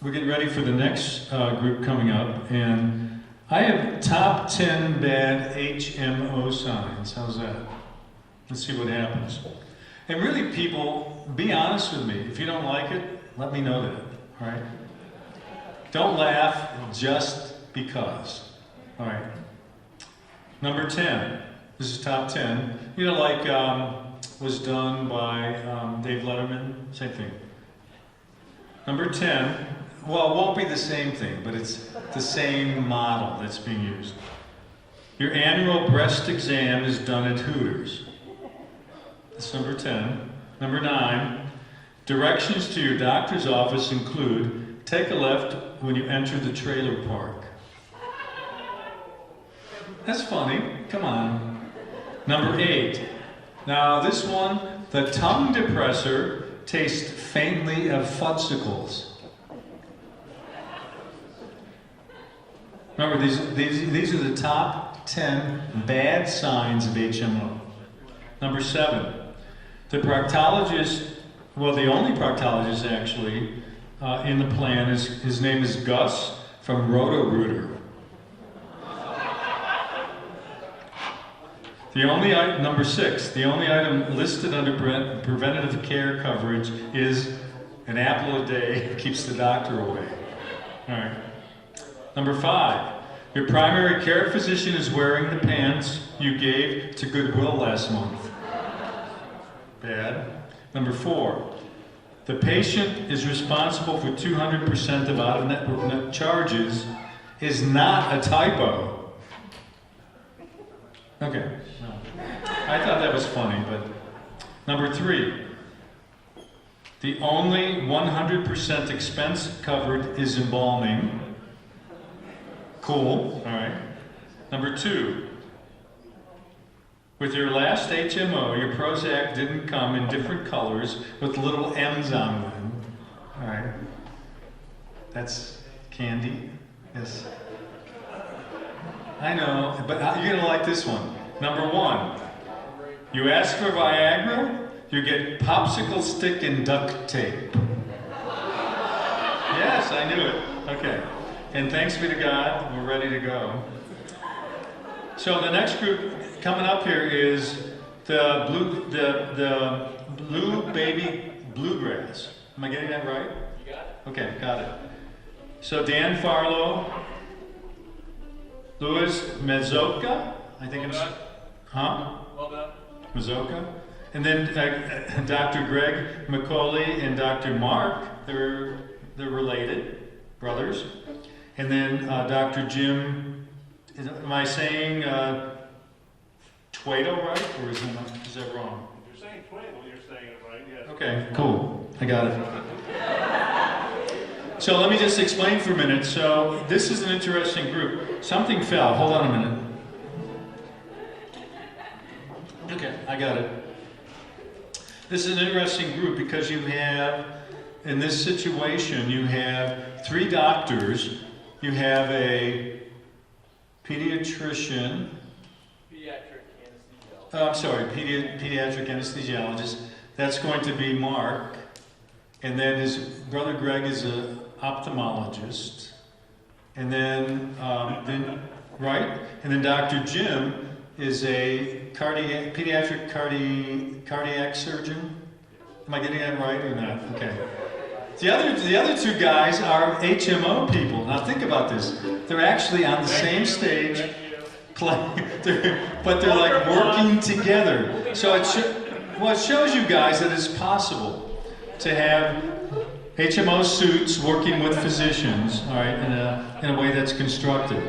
we're getting ready for the next group coming up, and I have top 10 bad HMO signs. How's that? Let's see what happens. And really, people, be honest with me. If you don't like it, let me know that, all right? Don't laugh just because, all right? Number 10, this is top 10. You know, like was done by Dave Letterman, same thing. Number 10, well, it won't be the same thing, but it's the same model that's being used. Your annual breast exam is done at Hooters. That's number 10. Number 9, directions to your doctor's office include take a left when you enter the trailer park. That's funny, come on. Number 8, now this one, the tongue depressor tastes faintly of fudsicles. Remember, these are the top 10 bad signs of HMO. Number 7, the proctologist, well, the only proctologist actually in the plan his name is Gus from Roto-Rooter. Number 6, the only item listed under preventative care coverage is an apple a day keeps the doctor away. All right. Number 5, your primary care physician is wearing the pants you gave to Goodwill last month. Bad. Number 4, the patient is responsible for 200% of out-of-network charges is not a typo. Okay. No. I thought that was funny, but number 3, the only 100% expense covered is embalming. Cool, all right. Number 2, with your last HMO, your Prozac didn't come in different colors with little M's on them. All right. That's candy. Yes. I know, but you're gonna like this one. Number 1, you ask for Viagra, you get popsicle stick and duct tape. Yes, I knew it. Okay. And thanks be to God, we're ready to go. So the next group coming up here is the blue baby bluegrass. Am I getting that right? You got it. Okay, got it. So Dan Farlow, Louis Mazoka, I think it's, huh? Well done. Mazoka. And then Dr. Greg McCauley and Dr. Mark, they're related, brothers. And then Dr. Jim, am I saying Twaddle right, or is that wrong? If you're saying Twaddle, you're saying it right, yes. Okay, cool, I got it. So let me just explain for a minute. So this is an interesting group. Something fell, hold on a minute. Okay, I got it. This is an interesting group because you have, in this situation, you have 3 doctors. You have a pediatrician. Pediatric anesthesiologist. I'm sorry, pediatric anesthesiologist. That's going to be Mark. And then his brother Greg is an ophthalmologist. And then, right? And then Dr. Jim is a pediatric cardiac surgeon. Am I getting that right or not? Okay. The other 2 guys are HMO people. Now think about this. They're actually on the same stage, playing, but they're like working together. So it shows you guys that it's possible to have HMO suits working with physicians, all right, in a way that's constructive.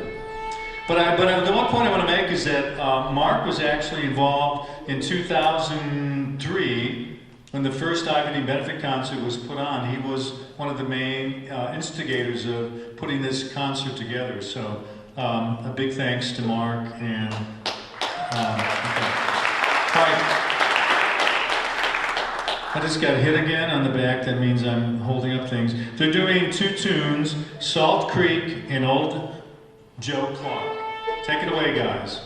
But the one point I want to make is that Mark was actually involved in 2003 when the first IvaDean Benefit Concert was put on. He was one of the main instigators of putting this concert together. So a big thanks to Mark and okay. All right. I just got hit again on the back. That means I'm holding up things. They're doing 2 tunes, Salt Creek and Old Joe Clark. Take it away, guys.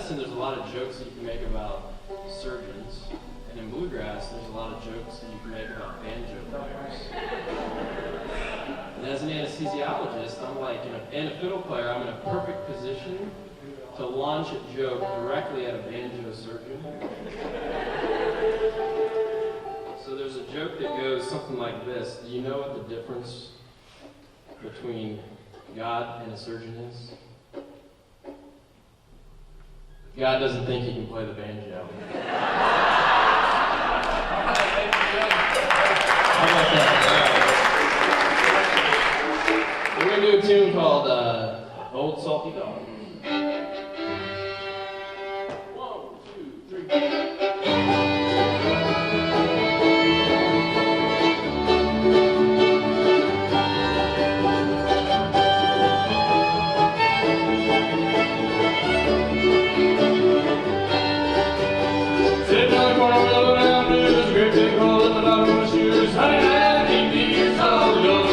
medicine, there's a lot of jokes that you can make about surgeons, and in bluegrass, there's a lot of jokes that you can make about banjo players. And as an anesthesiologist, I'm like, and a fiddle player, I'm in a perfect position to launch a joke directly at a banjo surgeon. So there's a joke that goes something like this. Do you know what the difference between God and a surgeon is? God doesn't think he can play the banjo. How about that? We're going to do a tune called Old Salty Dog. 1, 2, 3. Honey, I think you're so good.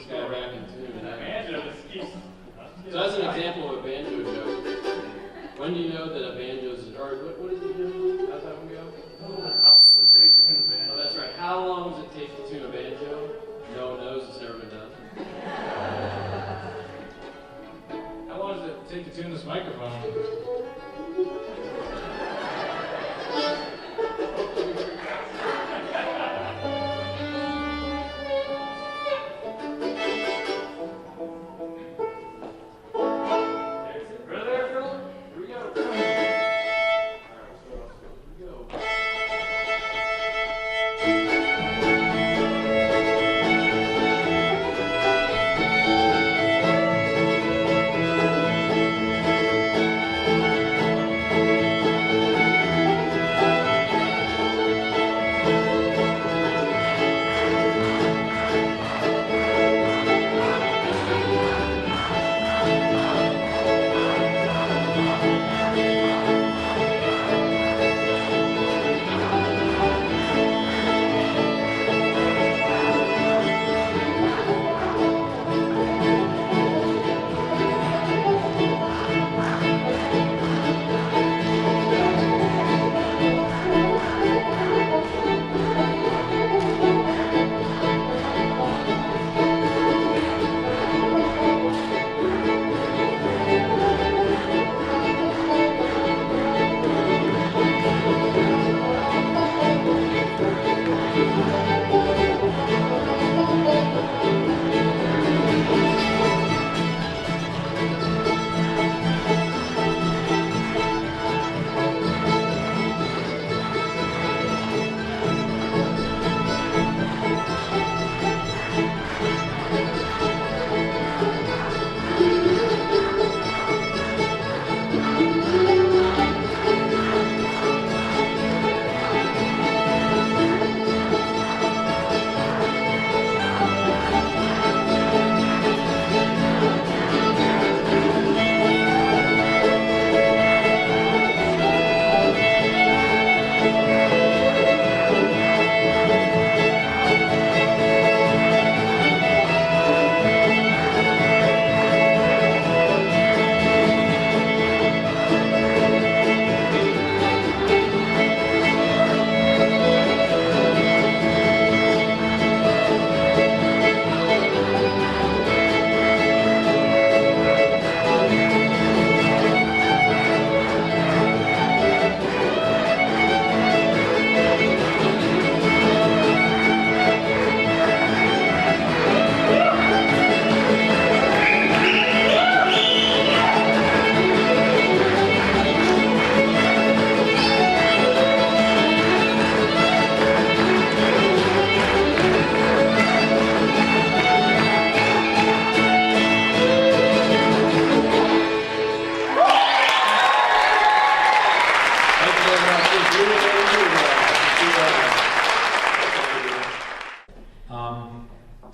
guy back in tune. Banjo just keeps. So as an example of a banjo joke, when do you know that a banjo's, or what is it again? How's that one go? How does it take to tune a band? Oh, that's right. How long does it take to tune a banjo? No one knows, it's never been done. How long does it take to tune this microphone? Ready there, Phil? Here we go. Alright, we'll start off slow. Here we go.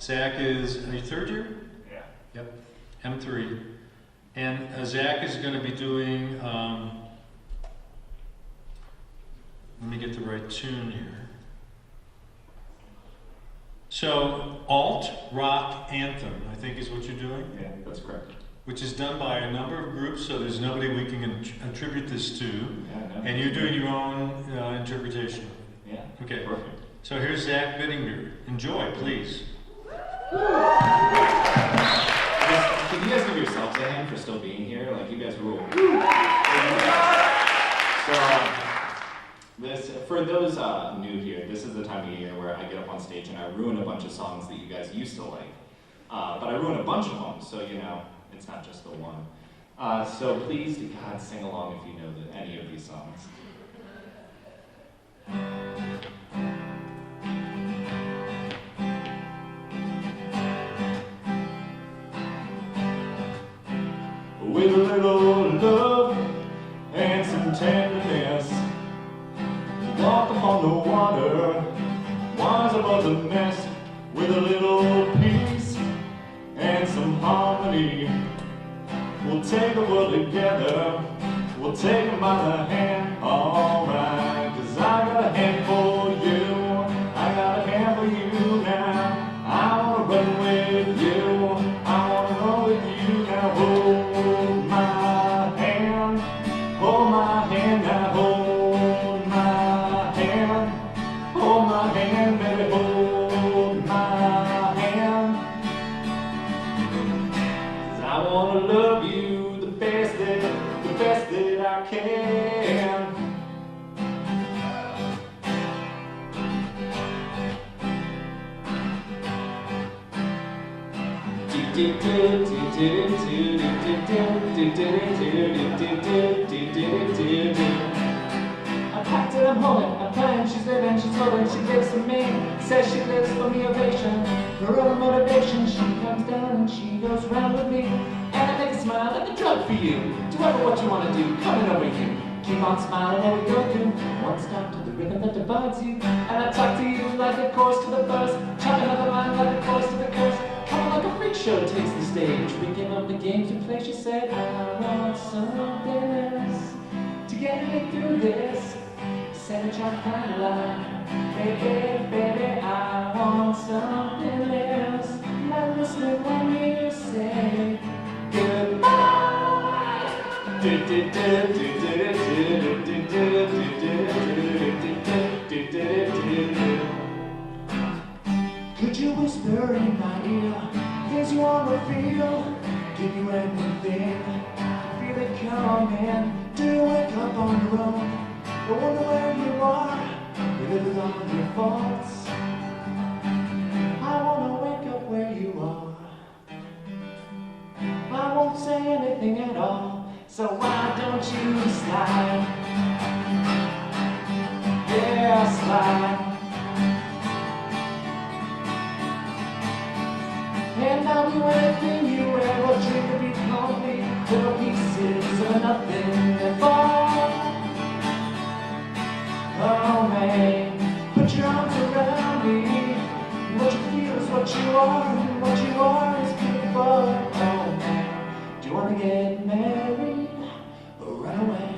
Zach is, are you third year? Yeah. Yep, M3. And Zach is going to be doing, let me get the right tune here. So, alt rock anthem, I think is what you're doing? Yeah, that's correct. Which is done by a number of groups, so there's nobody we can attribute this to. Yeah, no. And you're doing your own interpretation. Yeah. Okay. Perfect. So here's Zach Bittinger. Enjoy, please. Can you guys give yourselves a hand for still being here? Like, you guys rule. So, this, for those new here, this is the time of year where I get up on stage and I ruin a bunch of songs that you guys used to like. But I ruin a bunch of them, so you know, it's not just the one. So please, to God, sing along if you know any of these songs. With a little love and some tenderness, walk upon the water, wise above the mess. With a little peace and some harmony, we'll take the world together, we'll take them by the hand, alright. 'Cause I got a hand for you, I got a hand for you now, I wanna run with you. wanna love you the best that I can. I packed it, I'm holding, I plan, she's living, she's holding, she lives for me. Says she lives for me ovation, for her motivation. She comes down and she goes round with me, and I make a smile like a drug for you. Do ever what you wanna do, coming over here. Keep on smiling and we go through one stop to the rhythm that divides you. And I talk to you like a chorus to the verse, chop another line like a chorus to the curse. Coming like a freak show takes the stage. We give up the games we play. She said, I want something else to get me through this. Said I try to find a line. Baby, baby, I want something else. Not listening when you say goodbye. Could you whisper in my ear things you wanna feel? Give you anything, feel it coming. Do you wake up on your own? I wonder where you are. You live with all your faults. I wanna wake up where you are. I won't say anything at all. So why don't you slide? Yeah, slide. And I'll do anything you ever dream to be complete. Little pieces of nothing that fall. Oh man, put your arms around me. What you feel is what you are, and what you are is beautiful. Oh man, do you wanna get married or run away?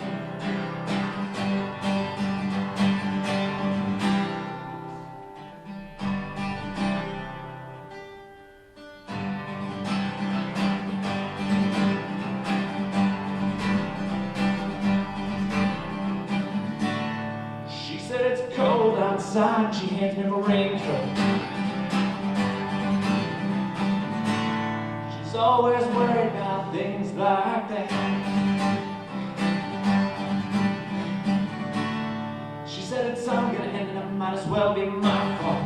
She said it's cold outside, she hands me my raincoat. She's always worried about things like that. She said it's all gonna end and it might as well be my fault.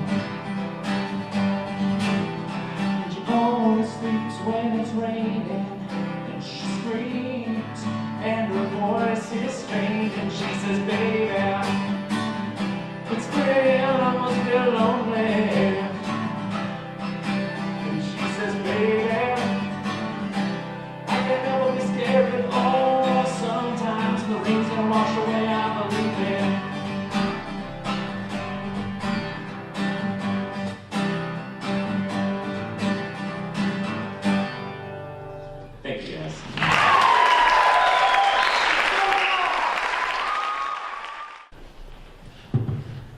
And she only sleeps when it's raining, and she screams, and her voice is strange, and she says, baby, it's real, I must be lonely. And she says, baby, I can never be scared at all. Sometimes the rain's gonna wash away, I believe it. Thank you, guys.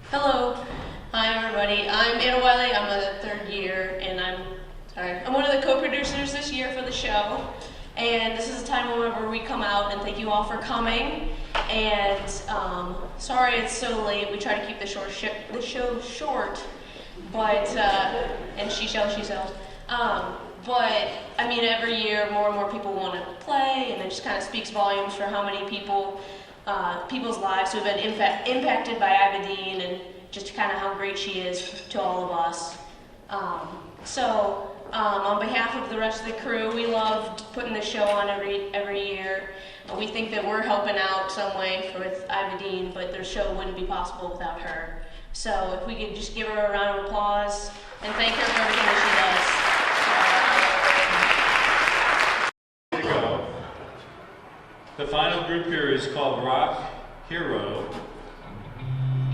Hello, hi everybody. I'm Anna Wiley. I'm a third year, and I'm one of the co-producers this year for the show. And this is a time whenever we come out and thank you all for coming. And sorry it's so late. We try to keep the show short, but and she sells. But I mean, every year more and more people want to play, and it just kind of speaks volumes for how many people's lives who have been impacted by IvaDean, and just kind of how great she is to all of us. On behalf of the rest of the crew, we love putting this show on every year. We think that we're helping out some way with IvaDean, but the show wouldn't be possible without her. So if we could just give her a round of applause and thank her for everything that Here we go. The final group here is called Rock Hero.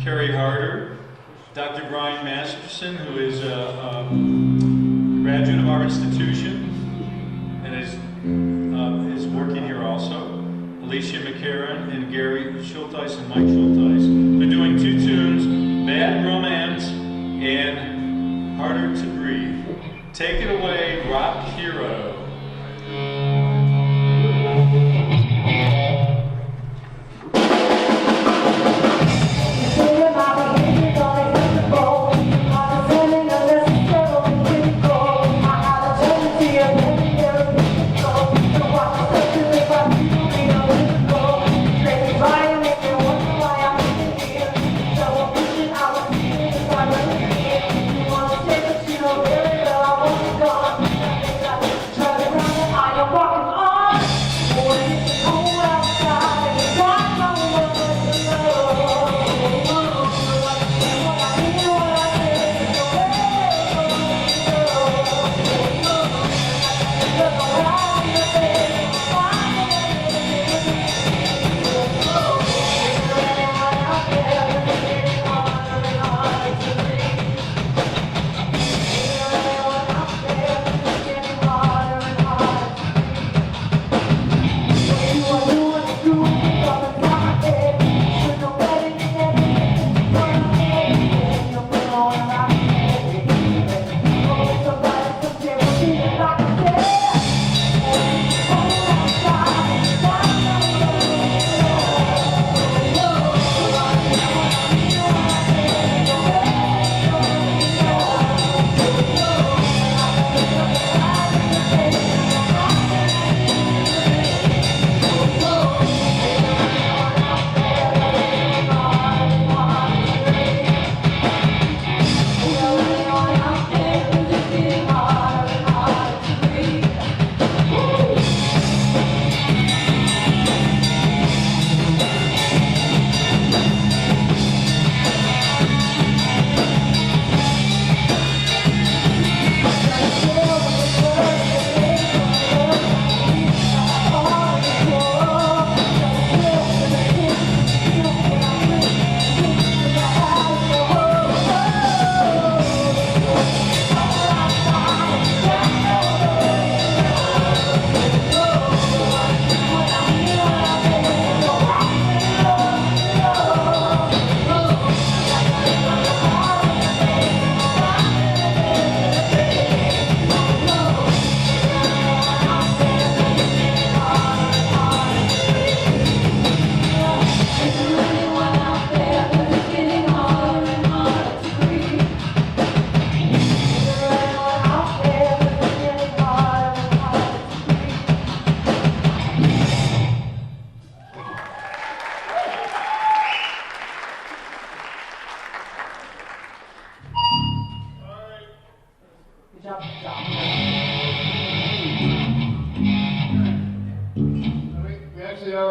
Carrie Harder, Dr. Brian Masterson, who is a graduate of our institution and is working here also. Alicia McCarran and Gary Schulteis and Mike Schulteis. They're doing two tunes, Bad Romance and Harder to Breathe. Take it away, Rock Hero. I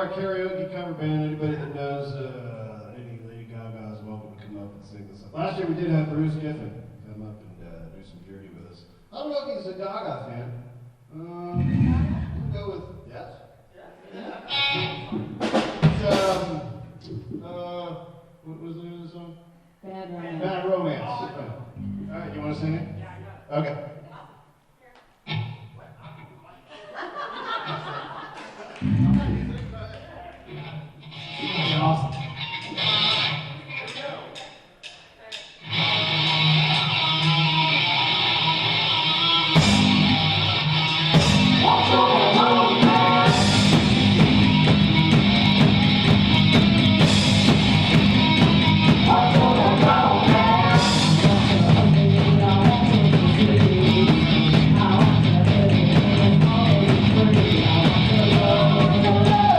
our karaoke cover band. Anybody that knows any Lady Gaga is welcome to come up and sing this. Last year we did have Bruce Giffen come up and do some Purity with us. I don't know if he's a Gaga fan. We'll go with yes. What was the name of the song? Bad Romance. Bad Romance. All right, you want to sing it? Okay. Awesome. I want to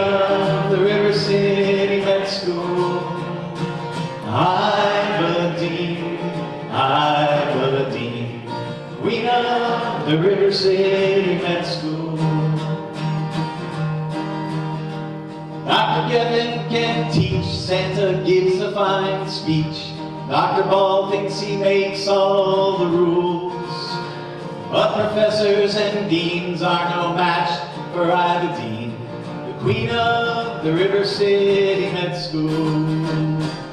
of the River City Med School. IvaDean, IvaDean, Queen of the River City Med School. Dr. Gavin can teach, Santa gives a fine speech. Dr. Ball thinks he makes all the rules. But professors and deans are no match for IvaDean, the Queen of the River City Med School.